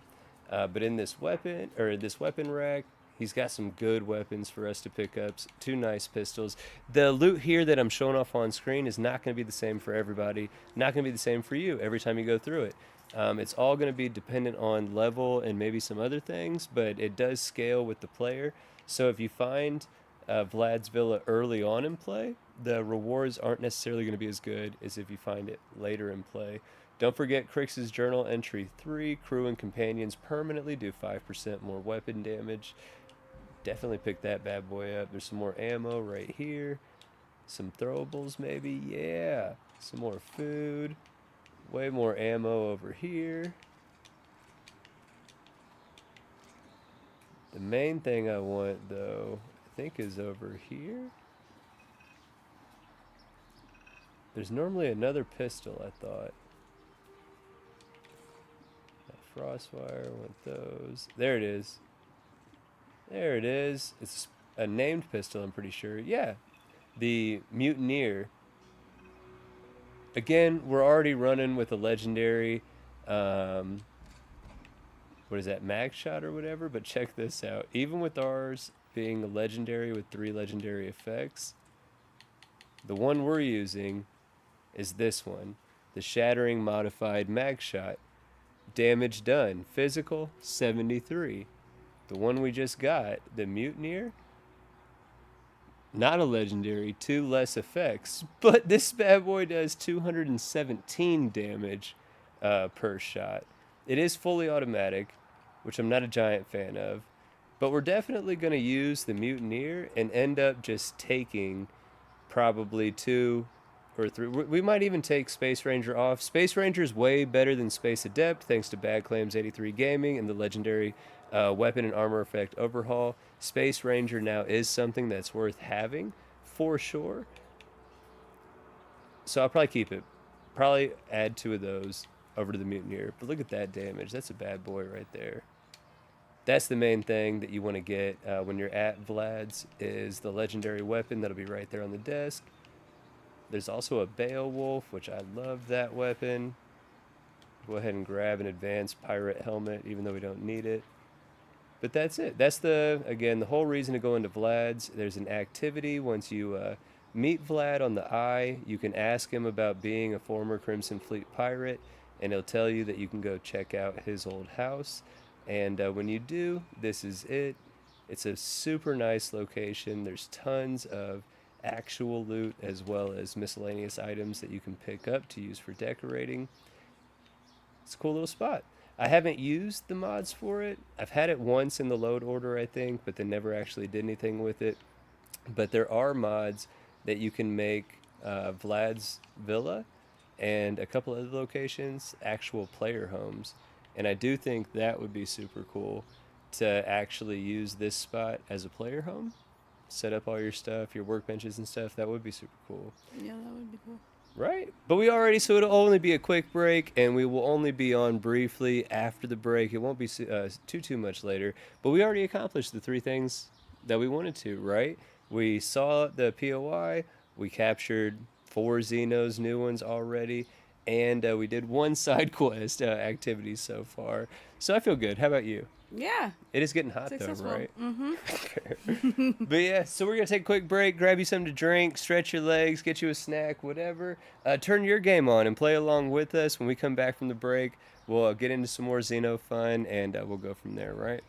but in this weapon rack, he's got some good weapons for us to pick up. 2 nice pistols. The loot here that I'm showing off on screen is not going to be the same for everybody. Not going to be the same for you every time you go through it. It's all going to be dependent on level and maybe some other things, but it does scale with the player. So if you find Vlad's Villa early on in play, the rewards aren't necessarily going to be as good as if you find it later in play. Don't forget Crix's Journal Entry 3. Crew and companions permanently do 5% more weapon damage. Definitely pick that bad boy up. There's some more ammo right here. Some throwables maybe. Yeah. Some more food. Way more ammo over here. The main thing I want, though, I think is over here. There's normally another pistol, I thought. That Frostfire, I want those. There it is. There it is. It's a named pistol, I'm pretty sure. Yeah. The Mutineer. Again, we're already running with a legendary, what is that, mag shot or whatever? But check this out. Even with ours being a legendary with 3 legendary effects, the one we're using is this one. The Shattering Modified Mag Shot. Damage done. Physical, 73. The one we just got, the Mutineer, not a legendary, 2 less effects, but this bad boy does 217 damage per shot. It is fully automatic, which I'm not a giant fan of, but we're definitely going to use the Mutineer and end up just taking probably 2 or 3. We might even take Space Ranger off. Space Ranger is way better than Space Adept thanks to Bad Claims 83 Gaming and the legendary weapon and armor effect overhaul. Space Ranger now is something that's worth having for sure. So I'll probably keep it. Probably add 2 of those over to the Mutineer. But look at that damage. That's a bad boy right there. That's the main thing that you want to get when you're at Vlad's is the legendary weapon that'll be right there on the desk. There's also a Beowulf, which I love that weapon. Go ahead and grab an advanced pirate helmet, even though we don't need it. But that's it. That's again, the whole reason to go into Vlad's. There's an activity once you meet Vlad on the Eye. You can ask him about being a former Crimson Fleet pirate, and he'll tell you that you can go check out his old house. And when you do, this is it. It's a super nice location. There's tons of actual loot as well as miscellaneous items that you can pick up to use for decorating. It's a cool little spot. I haven't used the mods for it. I've had it once in the load order, I think, but then never actually did anything with it. But there are mods that you can make Vlad's Villa and a couple other locations actual player homes. And I do think that would be super cool to actually use this spot as a player home. Set up all your stuff, your workbenches and stuff. That would be super cool. Yeah, that would be cool. Right. But so it'll only be a quick break, and we will only be on briefly after the break. It won't be too much later. But we already accomplished the 3 things that we wanted to, right? We saw the POI. We captured 4 Xenos, new ones already. And we did 1 side quest activity so far. So I feel good. How about you? Yeah. It is getting hot Successful. though, right? Mm-hmm. But yeah, so we're gonna take a quick break, grab you something to drink, stretch your legs, get you a snack, whatever. Turn your game on and play along with us. When we come back from the break, we'll get into some more Xeno fun, and we'll go from there, right?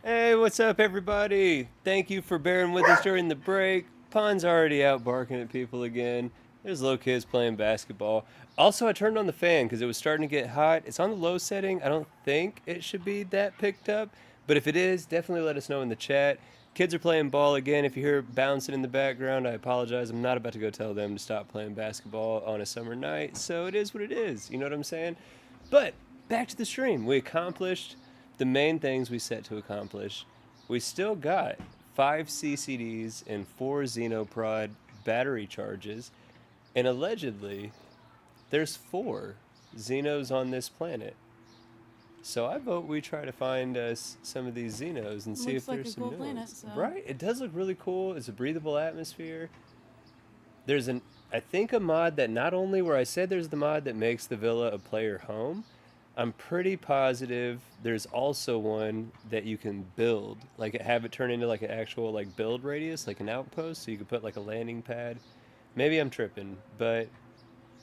Hey, what's up, everybody? Thank you for bearing with us during the break. Pon's already out barking at people again. There's little kids playing basketball. Also, I turned on the fan because it was starting to get hot. It's on the low setting. I don't think it should be that picked up, but if it is, definitely let us know in the chat. Kids are playing ball again. If you hear bouncing in the background, I apologize. I'm not about to go tell them to stop playing basketball on a summer night, so it is what it is. You know what I'm saying? But back to the stream. We accomplished the main things we set to accomplish. We still got 5 CCDs and 4 Xenoprod battery charges, and allegedly, there's 4 Xenos on this planet. So I vote we try to find us some of these Xenos and see if Looks like there's a some cool new planet, ones. so. Right? It does look really cool. It's a breathable atmosphere. There's I think a mod that not only where I said there's the mod that makes the villa a player home, I'm pretty positive there's also one that you can build, like have it turn into like an actual like build radius, like an outpost, so you could put like a landing pad. Maybe I'm tripping, but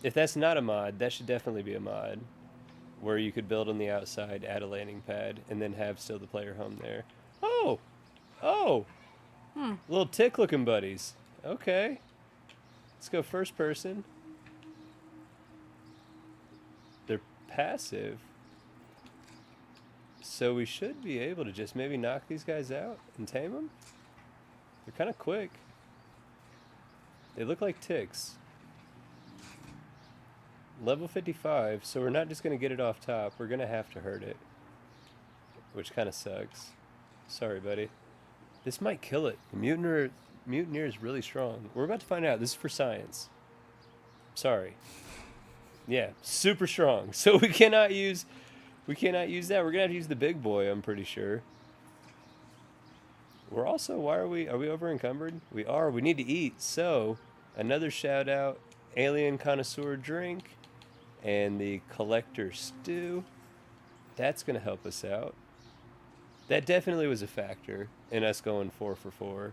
if that's not a mod, that should definitely be a mod where you could build on the outside, add a landing pad, and then have still the player home there. Oh, oh, little tick looking buddies. Okay, let's go first person. They're passive. So we should be able to just maybe knock these guys out and tame them. They're kind of quick. They look like ticks. Level 55, so we're not just going to get it off top. We're going to have to hurt it. Which kind of sucks. Sorry, buddy. This might kill it. The mutineer is really strong. We're about to find out. This is for science. Sorry. Yeah, super strong. So we cannot use that. We're gonna have to use the big boy, I'm pretty sure. We're also, are we over encumbered? We are. We need to eat. So another shout out, Alien Connoisseur Drink and the Collector Stew. That's gonna help us out. That definitely was a factor in us going 4 for 4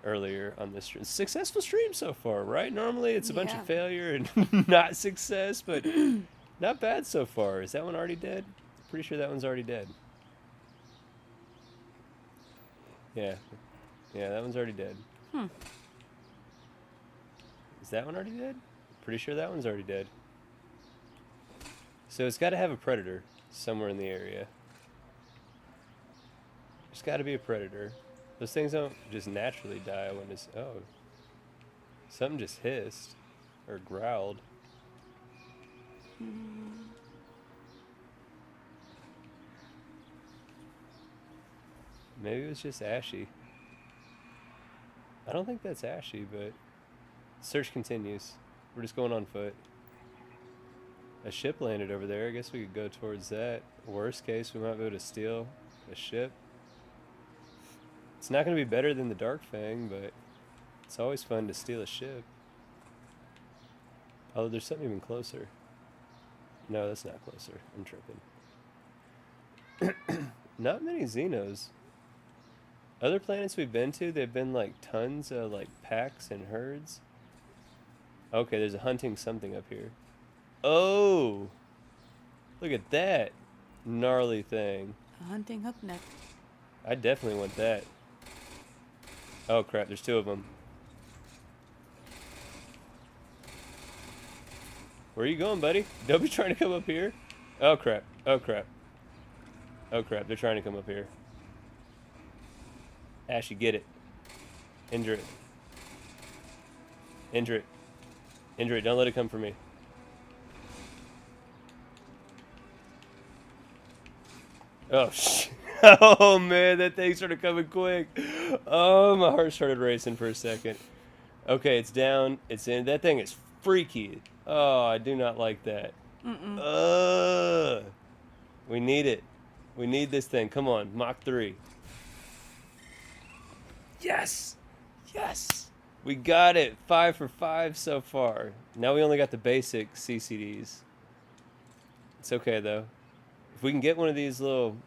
earlier on this stream. Successful stream so far, right? Normally it's a bunch of failure and not success, but not bad so far. Is that one already dead? Pretty sure that one's already dead. Yeah, that one's already dead. Is that one already dead? Pretty sure that one's already dead. So it's got to have a predator somewhere in the area. There's got to be a predator. Those things don't just naturally die when it's... Oh. Something just hissed. Or growled. Maybe it was just Ashy. I don't think that's Ashy, but... Search continues. We're just going on foot. A ship landed over there. I guess we could go towards that. Worst case, we might be able to steal a ship. It's not going to be better than the Dark Fang, but it's always fun to steal a ship. Oh, there's something even closer. No, that's not closer. I'm tripping. Not many Xenos. Other planets we've been to, they've been like tons of like packs and herds. Okay, there's a hunting something up here. Oh! Look at that gnarly thing. A hunting hookneck. I definitely want that. Oh crap, there's 2 of them. Where are you going, buddy? Don't be trying to come up here. Oh crap, oh crap. Oh crap, they're trying to come up here. Ashy, get it. Injure it. Injure it. Injure it, don't let it come for me. Oh, shit. Oh, man, that thing started coming quick. Oh, my heart started racing for a second. Okay, it's down. It's in. That thing is freaky. Oh, I do not like that. We need it. We need this thing. Come on, Mach 3. Yes! Yes! We got it. 5 for 5 so far. Now we only got the basic CCDs. It's okay, though. If we can get one of these little...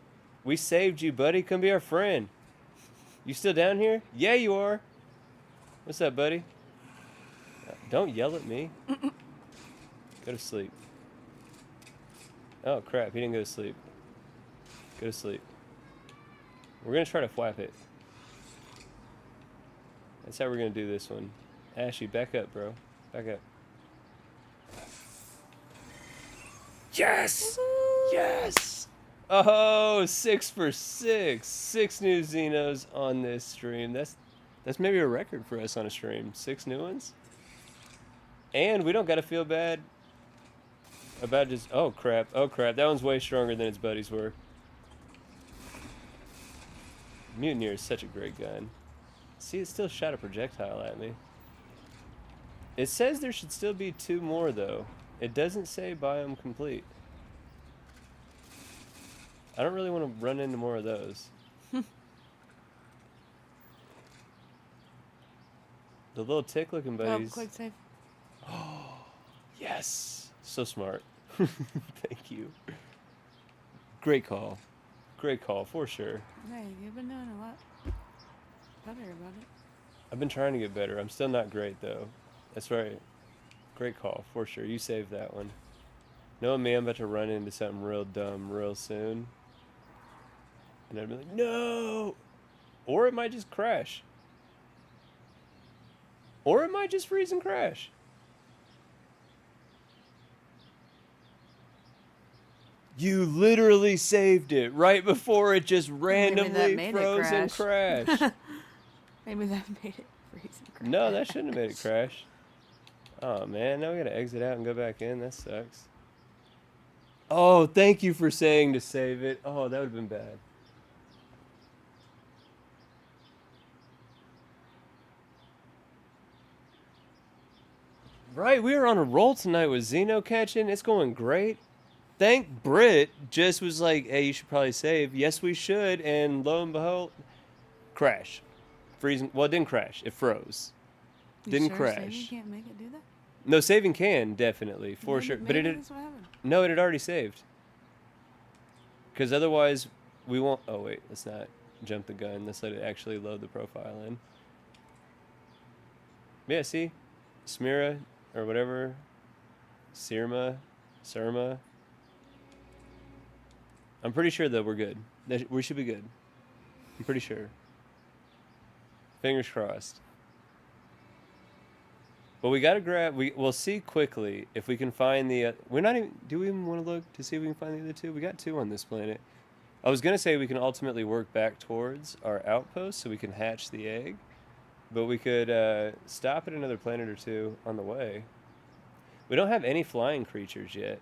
We saved you, buddy. Come be our friend. You still down here? Yeah, you are. What's up, buddy? Don't yell at me. Go to sleep. Oh, crap. He didn't go to sleep. Go to sleep. We're gonna try to flap it. That's how we're gonna do this one. Ashy, back up, bro. Back up. Yes! Yes! Oh, 6 for 6. 6 new Xenos on this stream. That's maybe a record for us on a stream. 6 new ones. And we don't gotta feel bad about just... Oh, crap. Oh, crap. That one's way stronger than its buddies were. Mutineer is such a great gun. See, it still shot a projectile at me. It says there should still be 2 more, though. It doesn't say biome complete. I don't really want to run into more of those. The little tick-looking buddies. Oh, quick save. Oh, yes. So smart. Thank you. Great call. Great call, for sure. Hey, you've been doing a lot better about it. I've been trying to get better. I'm still not great, though. That's right. Great call, for sure. You saved that one. Knowing me, I'm about to run into something real dumb real soon. And I'd be like, no! Or it might just crash. Or it might just freeze and crash. You literally saved it right before it just randomly froze and crashed. Maybe that made it freeze and crash. No, that shouldn't have made it crash. Oh man, now we gotta exit out and go back in. That sucks. Oh, thank you for saying to save it. Oh, that would have been bad. Right, we were on a roll tonight with Xeno catching. It's going great. Thank Brit just was like, hey, you should probably save. Yes, we should. And lo and behold, crash. Freezing. Well, it didn't crash. It froze. Didn't crash. Saving can't make it do that? No, saving can, definitely, for sure. But it that's what happened. No, it had already saved. Because otherwise, we won't... Oh, wait. Let's not jump the gun. Let's let it actually load the profile in. Yeah, see? Smira, or whatever. Surma. I'm pretty sure that we're good. We should be good. I'm pretty sure. Fingers crossed. But we gotta grab. We'll see quickly if we can find the. We're not even. Do we even want to look to see if we can find the other 2? We got 2 on this planet. I was gonna say we can ultimately work back towards our outpost so we can hatch the egg, but we could stop at another planet or 2 on the way. We don't have any flying creatures yet.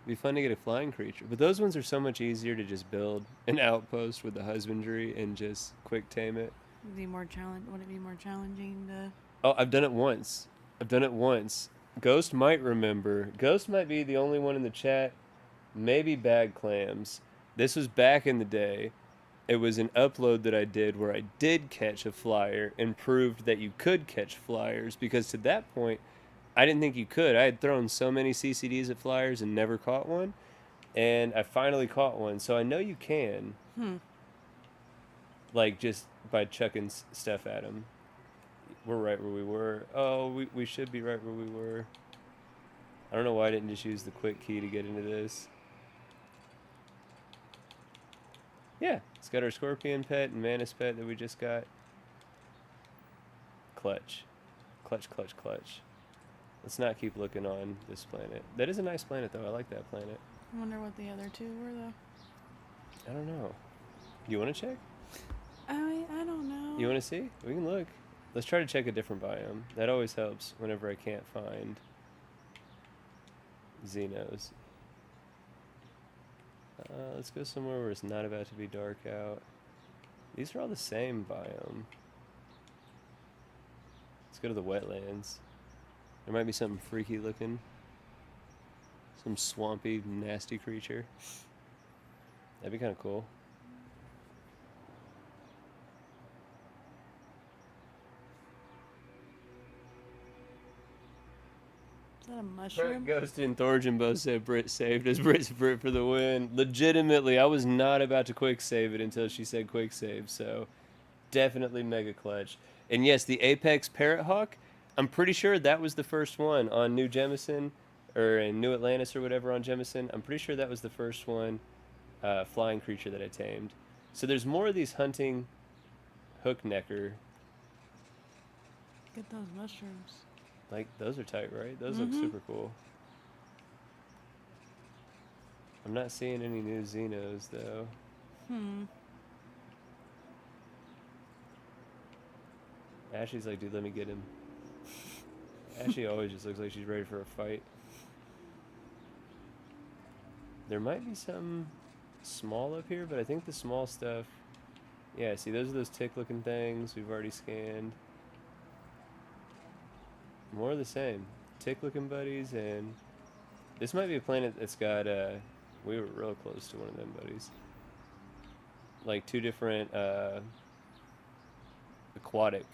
It'd be fun to get a flying creature, but those ones are so much easier to just build an outpost with the husbandry and just quick tame it. Would it be more challenging to... Oh, I've done it once. Ghost might remember. Ghost might be the only one in the chat. Maybe Bag Clams. This was back in the day. It was an upload that I did where I did catch a flyer and proved that you could catch flyers, because to that point, I didn't think you could. I had thrown so many CCDs at flyers and never caught one. And I finally caught one. So I know you can. Like, just by chucking stuff at them. We're right where we were. Oh, we should be right where we were. I don't know why I didn't just use the quick key to get into this. Yeah, it's got our scorpion pet and mantis pet that we just got. Clutch. Let's not keep looking on this planet. That is a nice planet, though. I like that planet. I wonder what the other 2 were, though. I don't know. You want to check? I don't know. You want to see? We can look. Let's try to check a different biome. That always helps whenever I can't find Xenos. Let's go somewhere where it's not about to be dark out. These are all the same biome. Let's go to the wetlands. There might be something freaky looking. Some swampy, nasty creature. That'd be kind of cool. Is that a mushroom? Ghost and Thorjan both said Brit saved us. Brit for the win. Legitimately, I was not about to quick save it until she said quick save, so definitely mega clutch. And yes, the Apex Parrot Hawk, I'm pretty sure that was the first one on New Jemison, or in New Atlantis or whatever on Jemison. I'm pretty sure that was the first one. flying creature that I tamed. So there's more of these hunting hooknecker. Get those mushrooms. Like, those are tight, right? Those look super cool. I'm not seeing any new Xenos, though. Ashley's like, dude, let me get him. Ashley always just looks like she's ready for a fight. There might be some small up here, but I think the small stuff... Yeah, see, those are those tick-looking things we've already scanned. More of the same. Tick-looking buddies, and... This might be a planet that's got, we were real close to one of them buddies. Like, 2 different, aquatic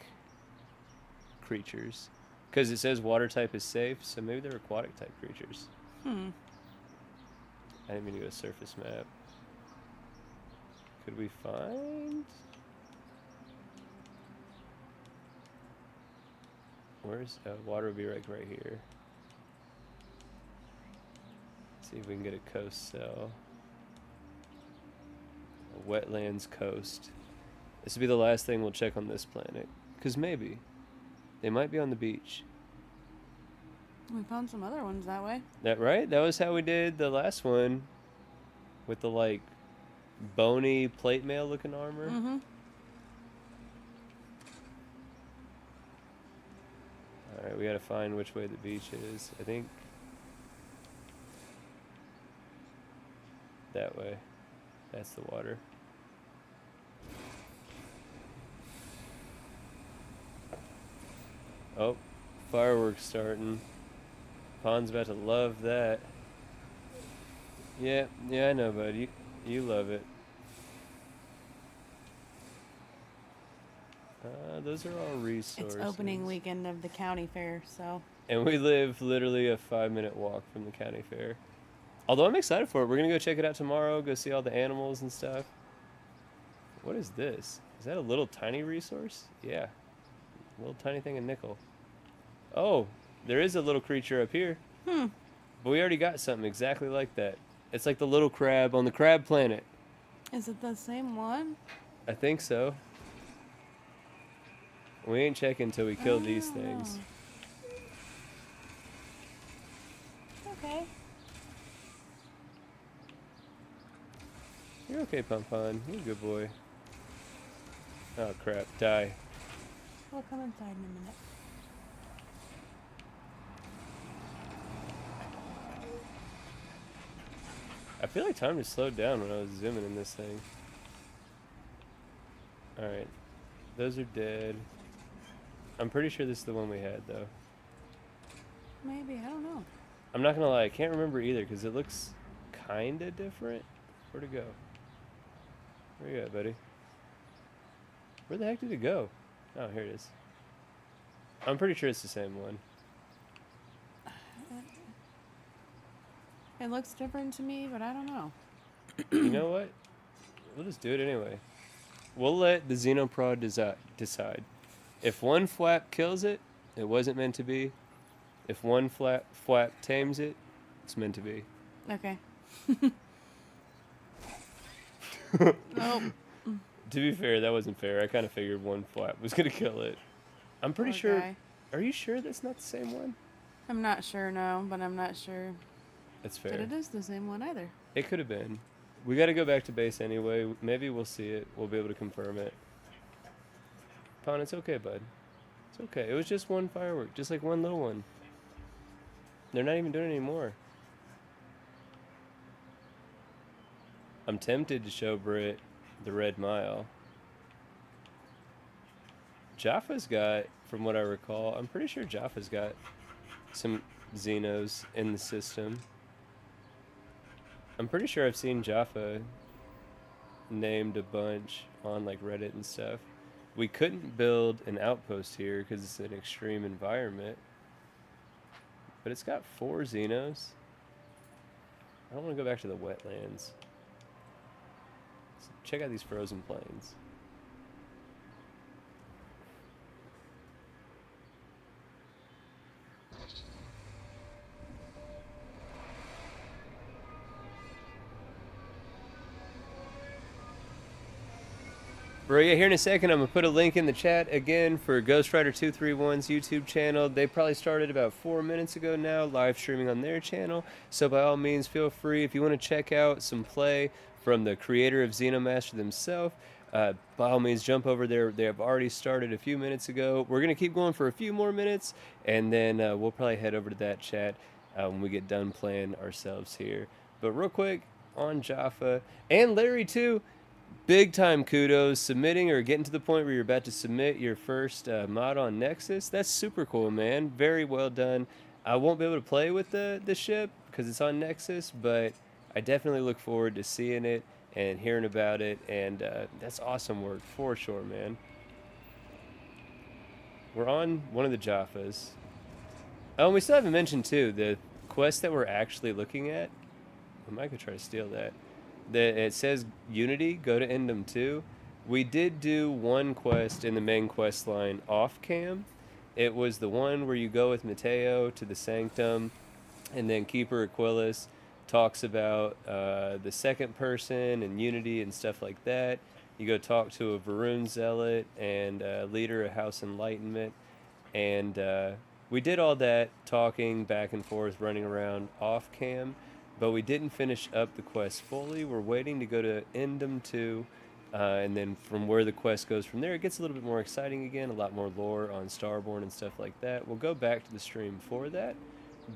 creatures. Because it says water type is safe, so maybe they're aquatic type creatures. I didn't mean to go surface map. Could we find... Where's... water would be right here. See if we can get a coast cell. A wetlands coast. This will be the last thing we'll check on this planet. Because maybe. They might be on the beach. We found some other ones that way. That right? That was how we did the last one. With the, like, bony plate mail looking armor. Alright, we gotta find which way the beach is. I think... that way. That's the water. Oh, fireworks starting. Pond's about to love that. Yeah, I know, bud. You love it. Those are all resources. It's opening weekend of the county fair, so... And we live literally a 5-minute walk from the county fair. Although I'm excited for it. We're going to go check it out tomorrow, go see all the animals and stuff. What is this? Is that a little tiny resource? Yeah. A little tiny thing of nickel. Oh, there is a little creature up here. But we already got something exactly like that. It's like the little crab on the crab planet. Is it the same one? I think so. We ain't checking until we kill these things. Okay. You're okay, Pompon. You're a good boy. Oh, crap. Die. We'll come inside in a minute. I feel like time just slowed down when I was zooming in this thing. Alright. Those are dead. I'm pretty sure this is the one we had, though. Maybe. I don't know. I'm not gonna lie. I can't remember either, because it looks kinda different. Where'd it go? Where you at, buddy? Where the heck did it go? Oh, here it is. I'm pretty sure it's the same one. It looks different to me, but I don't know. You know what? We'll just do it anyway. We'll let the Xenoprod decide. If one flap kills it, it wasn't meant to be. If one flap tames it, it's meant to be. Okay. Nope. To be fair, that wasn't fair. I kind of figured one flap was going to kill it. I'm pretty Poor sure... guy. Are you sure that's not the same one? I'm not sure, no, but I'm not sure That's fair. that it is the same one either. It could have been. We got to go back to base anyway. Maybe we'll see it. We'll be able to confirm it. Pon, it's okay, bud. It's okay. It was just one firework. Just like one little one. They're not even doing it anymore. I'm tempted to show Britt the Red Mile. Jaffa's got, from what I recall, I'm pretty sure Jaffa's got some Xenos in the system. I'm pretty sure I've seen Jaffa named a bunch on like Reddit and stuff. We couldn't build an outpost here because it's an extreme environment. But it's got 4 Xenos. I don't want to go back to the wetlands. So check out these frozen plains. Bro, yeah, here in a second, I'm going to put a link in the chat again for Ghost Rider 231's YouTube channel. They probably started about 4 minutes ago now, live streaming on their channel. So by all means, feel free. If you want to check out some play from the creator of Xenomaster themselves, by all means, jump over there. They have already started a few minutes ago. We're going to keep going for a few more minutes, and then we'll probably head over to that chat when we get done playing ourselves here. But real quick, on Jaffa, and Larry too, big time kudos submitting or getting to the point where you're about to submit your first mod on Nexus. That's super cool, man. Very well done. I won't be able to play with the ship because it's on Nexus, but I definitely look forward to seeing it and hearing about it, and that's awesome work for sure, man. We're on one of the Jaffas. Oh, and we still haven't mentioned too the quest that we're actually looking at. I might go try to steal that. It says Unity, go to Endem 2. We did do one quest in the main quest line off cam. It was the one where you go with Mateo to the Sanctum, and then Keeper Aquilas talks about the second person and Unity and stuff like that. You go talk to a Varun Zealot and leader of House Enlightenment, and we did all that talking back and forth, running around off cam. But we didn't finish up the quest fully. We're waiting to go to Endem 2, and then from where the quest goes from there, it gets a little bit more exciting again, a lot more lore on Starborn and stuff like that. We'll go back to the stream for that,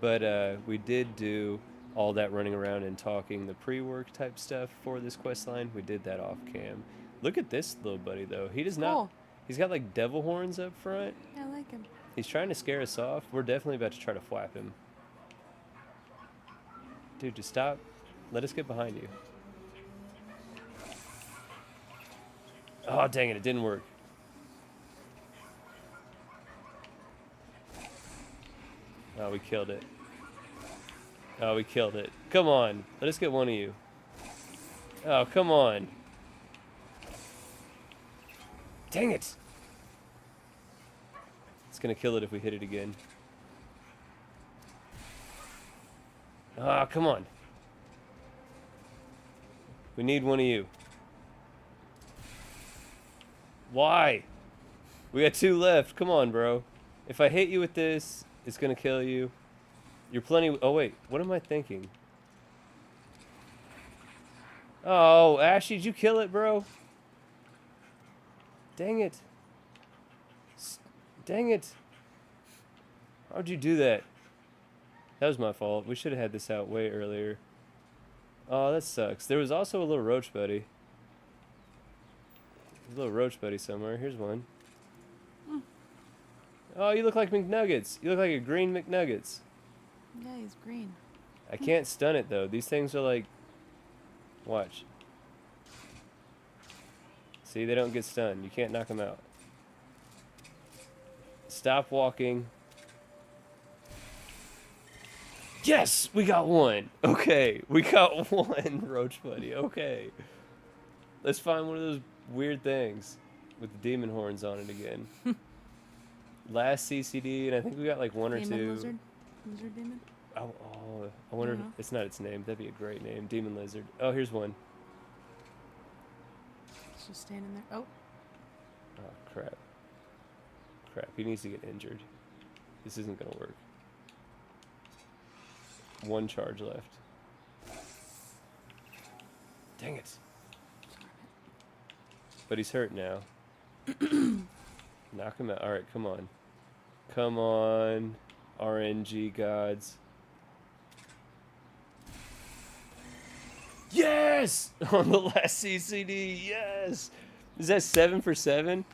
but we did do all that running around and talking the pre-work type stuff for this quest line. We did that off cam. Look at this little buddy, though. He does not... Cool. He's got, like, devil horns up front. I like him. He's trying to scare us off. We're definitely about to try to flap him. Dude, just stop. Let us get behind you. Oh, dang it. It didn't work. Oh, we killed it. Oh, we killed it. Come on. Let us get one of you. Oh, come on. Dang it. It's going to kill it if we hit it again. Ah, come on. We need one of you. Why? We got 2 left. Come on, bro. If I hit you with this, it's gonna kill you. You're plenty... Oh, wait. What am I thinking? Oh, Ashy, did you kill it, bro? Dang it. Dang it. How'd you do that? That was my fault. We should have had this out way earlier. Oh, that sucks. There was also a little roach buddy. There's a little roach buddy somewhere. Here's one. Oh, you look like McNuggets. You look like a green McNuggets. Yeah, he's green. I can't stun it, though. These things are like... Watch. See, they don't get stunned. You can't knock them out. Stop walking. Yes, we got one. Okay, we got one, roach buddy. Okay. Let's find one of those weird things with the demon horns on it again. Last CCD, and I think we got like 1 or 2. Lizard? Lizard demon? Oh, I wonder if it's not its name. That'd be a great name. Demon lizard. Oh, here's one. It's just standing there. Oh. Oh, crap. Crap, he needs to get injured. This isn't gonna work. 1 charge left. Dang it. But he's hurt now. Knock him out. Alright, come on. Come on. RNG gods. Yes! On the last CCD, yes! Is that 7 for 7?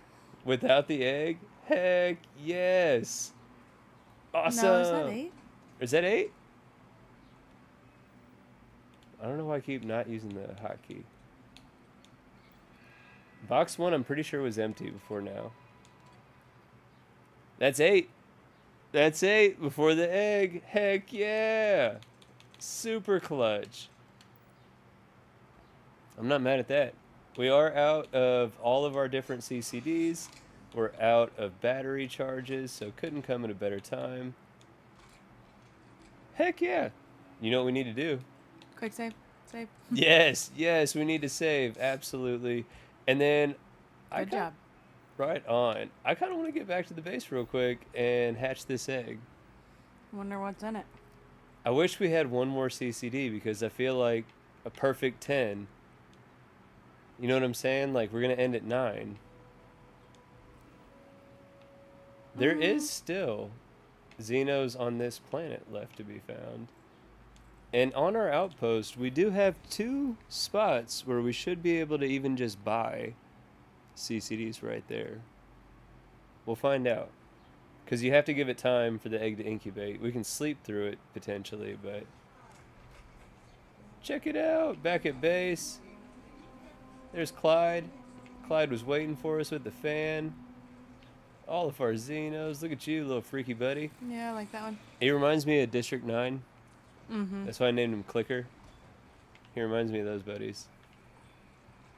Without the egg? Heck yes! Awesome! No, is that 8? Is that 8? I don't know why I keep not using the hotkey. Box 1 I'm pretty sure was empty before now. That's 8. That's 8 before the egg. Heck yeah! Super clutch. I'm not mad at that. We are out of all of our different CCDs. We're out of battery charges, so couldn't come at a better time. Heck yeah! You know what we need to do? Quick save. Save. Yes, yes, we need to save. Absolutely. And then Good job. Right on. I kind of want to get back to the base real quick and hatch this egg. Wonder what's in it. I wish we had one more CCD because I feel like a perfect 10. You know what I'm saying? Like, we're going to end at 9. There is still Xenos on this planet left to be found. And on our outpost, we do have 2 spots where we should be able to even just buy CCDs right there. We'll find out. Because you have to give it time for the egg to incubate. We can sleep through it, potentially, but... Check it out! Back at base. There's Clyde. Clyde was waiting for us with the fan. All of our Xenos. Look at you, little freaky buddy. Yeah, I like that one. He reminds me of District 9. Mm-hmm. That's why I named him Clicker. He reminds me of those buddies.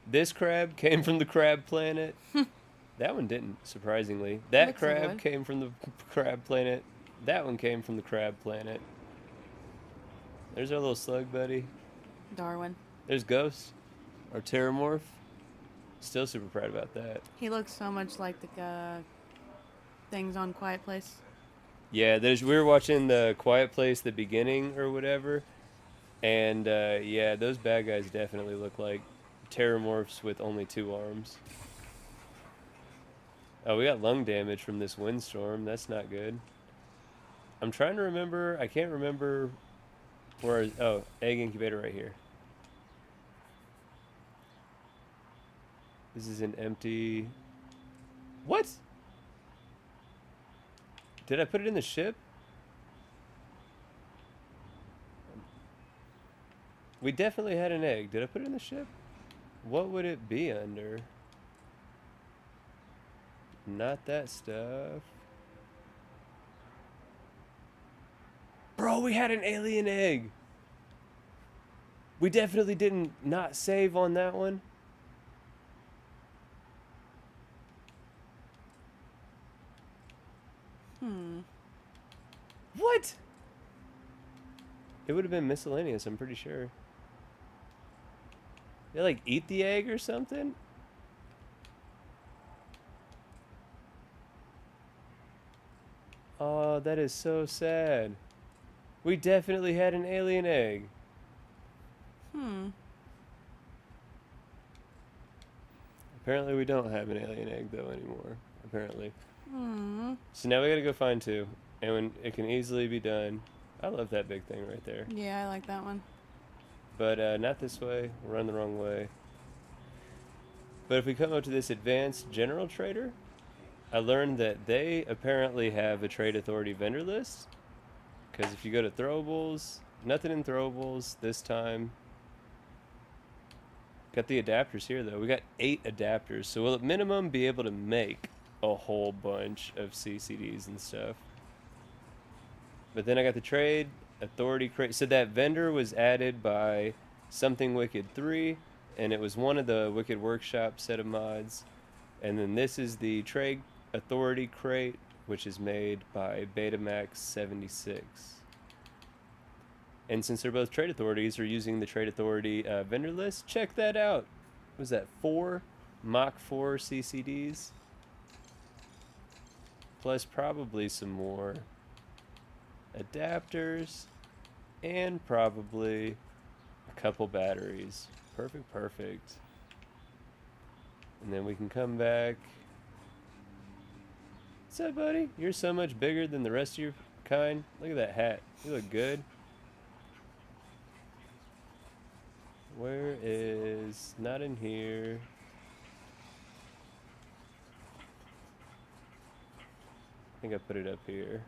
This crab came from the crab planet. That one didn't, surprisingly. That Looks like crab one. came from the crab planet. That one came from the crab planet. There's our little slug buddy. Darwin. There's Ghost, our Terramorph. Still super proud about that. He looks so much like the things on Quiet Place. Yeah, we were watching the Quiet Place, the beginning or whatever, and yeah, those bad guys definitely look like Terramorphs with only 2 arms. Oh, we got lung damage from this windstorm. That's not good. I'm trying to remember. I can't remember where. Oh, egg incubator right here. This is an empty. What? Did I put it in the ship? We definitely had an egg. Did I put it in the ship? What would it be under? Not that stuff. Bro, we had an alien egg. We definitely didn't not save on that one. What? It would have been miscellaneous, I'm pretty sure. They like eat the egg or something? Oh, that is so sad. We definitely had an alien egg. Apparently we don't have an alien egg though anymore. Apparently. So now we gotta go find 2. And when it can easily be done. I love that big thing right there. Yeah, I like that one. But not this way. We'll run the wrong way. But if we come up to this advanced general trader, I learned that they apparently have a trade authority vendor list. Because if you go to throwables, nothing in throwables this time. Got the adapters here though. We got 8 adapters. So we'll at minimum be able to make a whole bunch of CCDs and stuff. But then I got the trade authority crate. So that vendor was added by Something Wicked 3, and it was one of the Wicked Workshop set of mods. And then this is the trade authority crate, which is made by Betamax 76. And since they're both trade authorities, we're using the trade authority vendor list. Check that out. What was that, 4 Mach 4 CCDs? Plus probably some more adapters, and probably a couple batteries. Perfect. And then we can come back. What's up, buddy? You're so much bigger than the rest of your kind. Look at that hat. You look good. Where is... Not in here. I think I put it up here.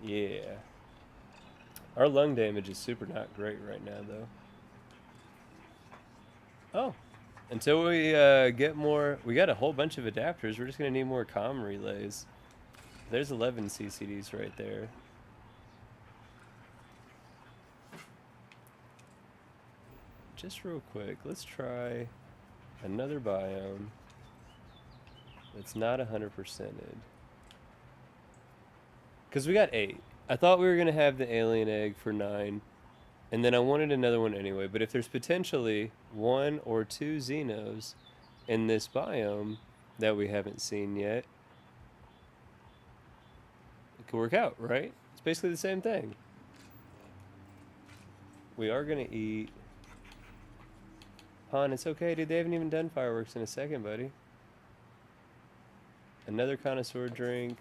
Yeah. Our lung damage is super not great right now, though. Oh. Until we get more... We got a whole bunch of adapters. We're just going to need more comm relays. There's 11 CCDs right there. Just real quick, let's try another biome that's not 100%ed. Because we got 8. I thought we were going to have the alien egg for 9. And then I wanted another one anyway. But if there's potentially 1 or 2 Xenos in this biome that we haven't seen yet, it could work out, right? It's basically the same thing. We are gonna eat. Han, it's okay, dude. They haven't even done fireworks in a second, buddy. Another connoisseur drink.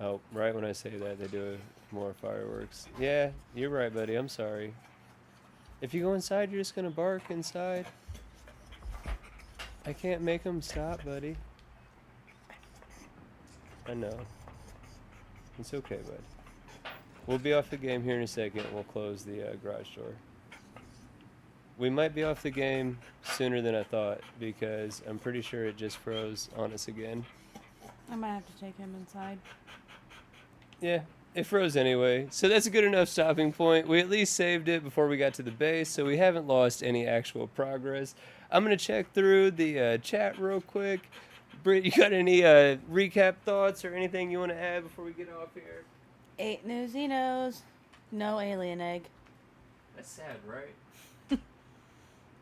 Oh, right when I say that, they do more fireworks. Yeah, you're right, buddy. I'm sorry. If you go inside, you're just gonna bark inside. I can't make them stop, buddy. I know. It's okay, bud. We'll be off the game here in a second. We'll close the garage door. We might be off the game sooner than I thought because I'm pretty sure it just froze on us again. I might have to take him inside. Yeah, it froze anyway. So that's a good enough stopping point. We at least saved it before we got to the base, so we haven't lost any actual progress. I'm going to check through the chat real quick. Britt, you got any recap thoughts or anything you want to add before we get off here? 8 new Xenos. No alien egg. That's sad, right?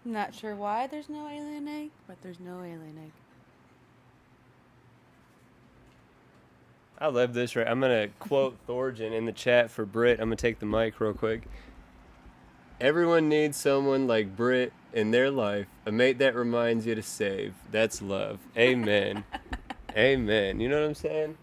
Not sure why there's no alien egg, but there's no alien egg. I love this, right? I'm going to quote Thorgen in the chat for Britt. I'm going to take the mic real quick. Everyone needs someone like Britt in their life, a mate that reminds you to save. That's love. Amen. Amen. You know what I'm saying?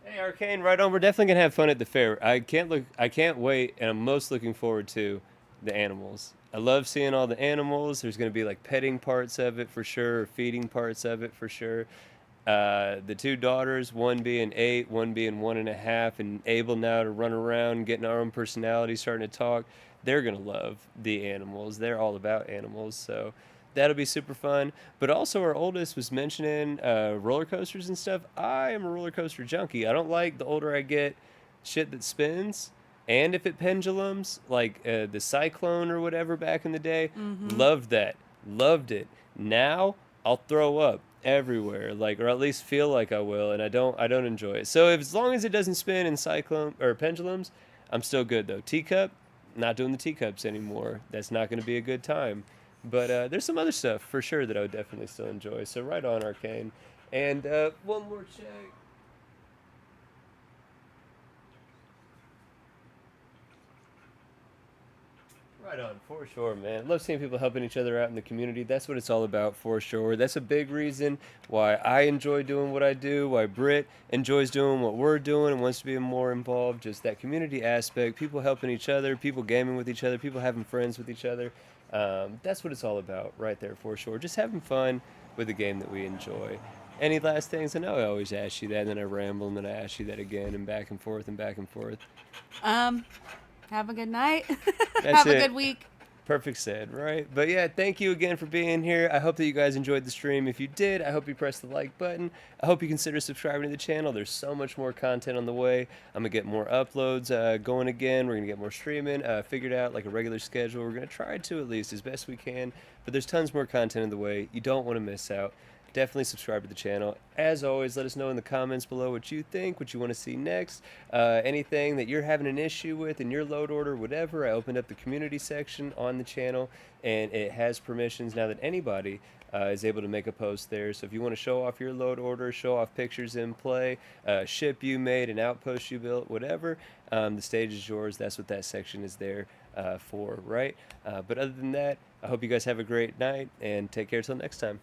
Hey, Arcane, right on. We're definitely going to have fun at the fair. I can't wait, and I'm most looking forward to the animals. I love seeing all the animals. There's going to be like petting parts of it for sure, feeding parts of it for sure. The two daughters, one being 8, one being 1.5, and able now to run around, getting our own personality, starting to talk. They're going to love the animals. They're all about animals, so that'll be super fun. But also our oldest was mentioning roller coasters and stuff. I am a roller coaster junkie. I don't like the older I get shit that spins. And if it pendulums, like the Cyclone or whatever back in the day, loved that. Loved it. Now, I'll throw up everywhere, like, or at least feel like I will, and I don't enjoy it. So as long as it doesn't spin in cyclone or pendulums, I'm still good though. Teacup, not doing the teacups anymore. That's not going to be a good time. But there's some other stuff for sure that I would definitely still enjoy. So right on, Arcane. And one more check. Right on, for sure, man. Love seeing people helping each other out in the community. That's what it's all about, for sure. That's a big reason why I enjoy doing what I do, why Britt enjoys doing what we're doing and wants to be more involved. Just that community aspect, people helping each other, people gaming with each other, people having friends with each other. That's what it's all about right there, for sure. Just having fun with a game that we enjoy. Any last things? I know I always ask you that, and then I ramble, and then I ask you that again, and back and forth and back and forth. Have a good night. That's Have a it. good week. Perfect said, right? But yeah, thank you again for being here. I hope that you guys enjoyed the stream. If you did, I hope you pressed the like button. I hope you consider subscribing to the channel. There's so much more content on the way. I'm going to get more uploads going again. We're going to get more streaming figured out, like a regular schedule. We're going to try to, at least as best we can. But there's tons more content in the way. You don't want to miss out. Definitely subscribe to the channel. As always, let us know in the comments below what you think, what you want to see next, anything that you're having an issue with in your load order, whatever. I opened up the community section on the channel, and it has permissions now that anybody is able to make a post there. So if you want to show off your load order, show off pictures in play, ship you made, an outpost you built, whatever, the stage is yours. That's what that section is there for, right? But other than that, I hope you guys have a great night, and take care till next time.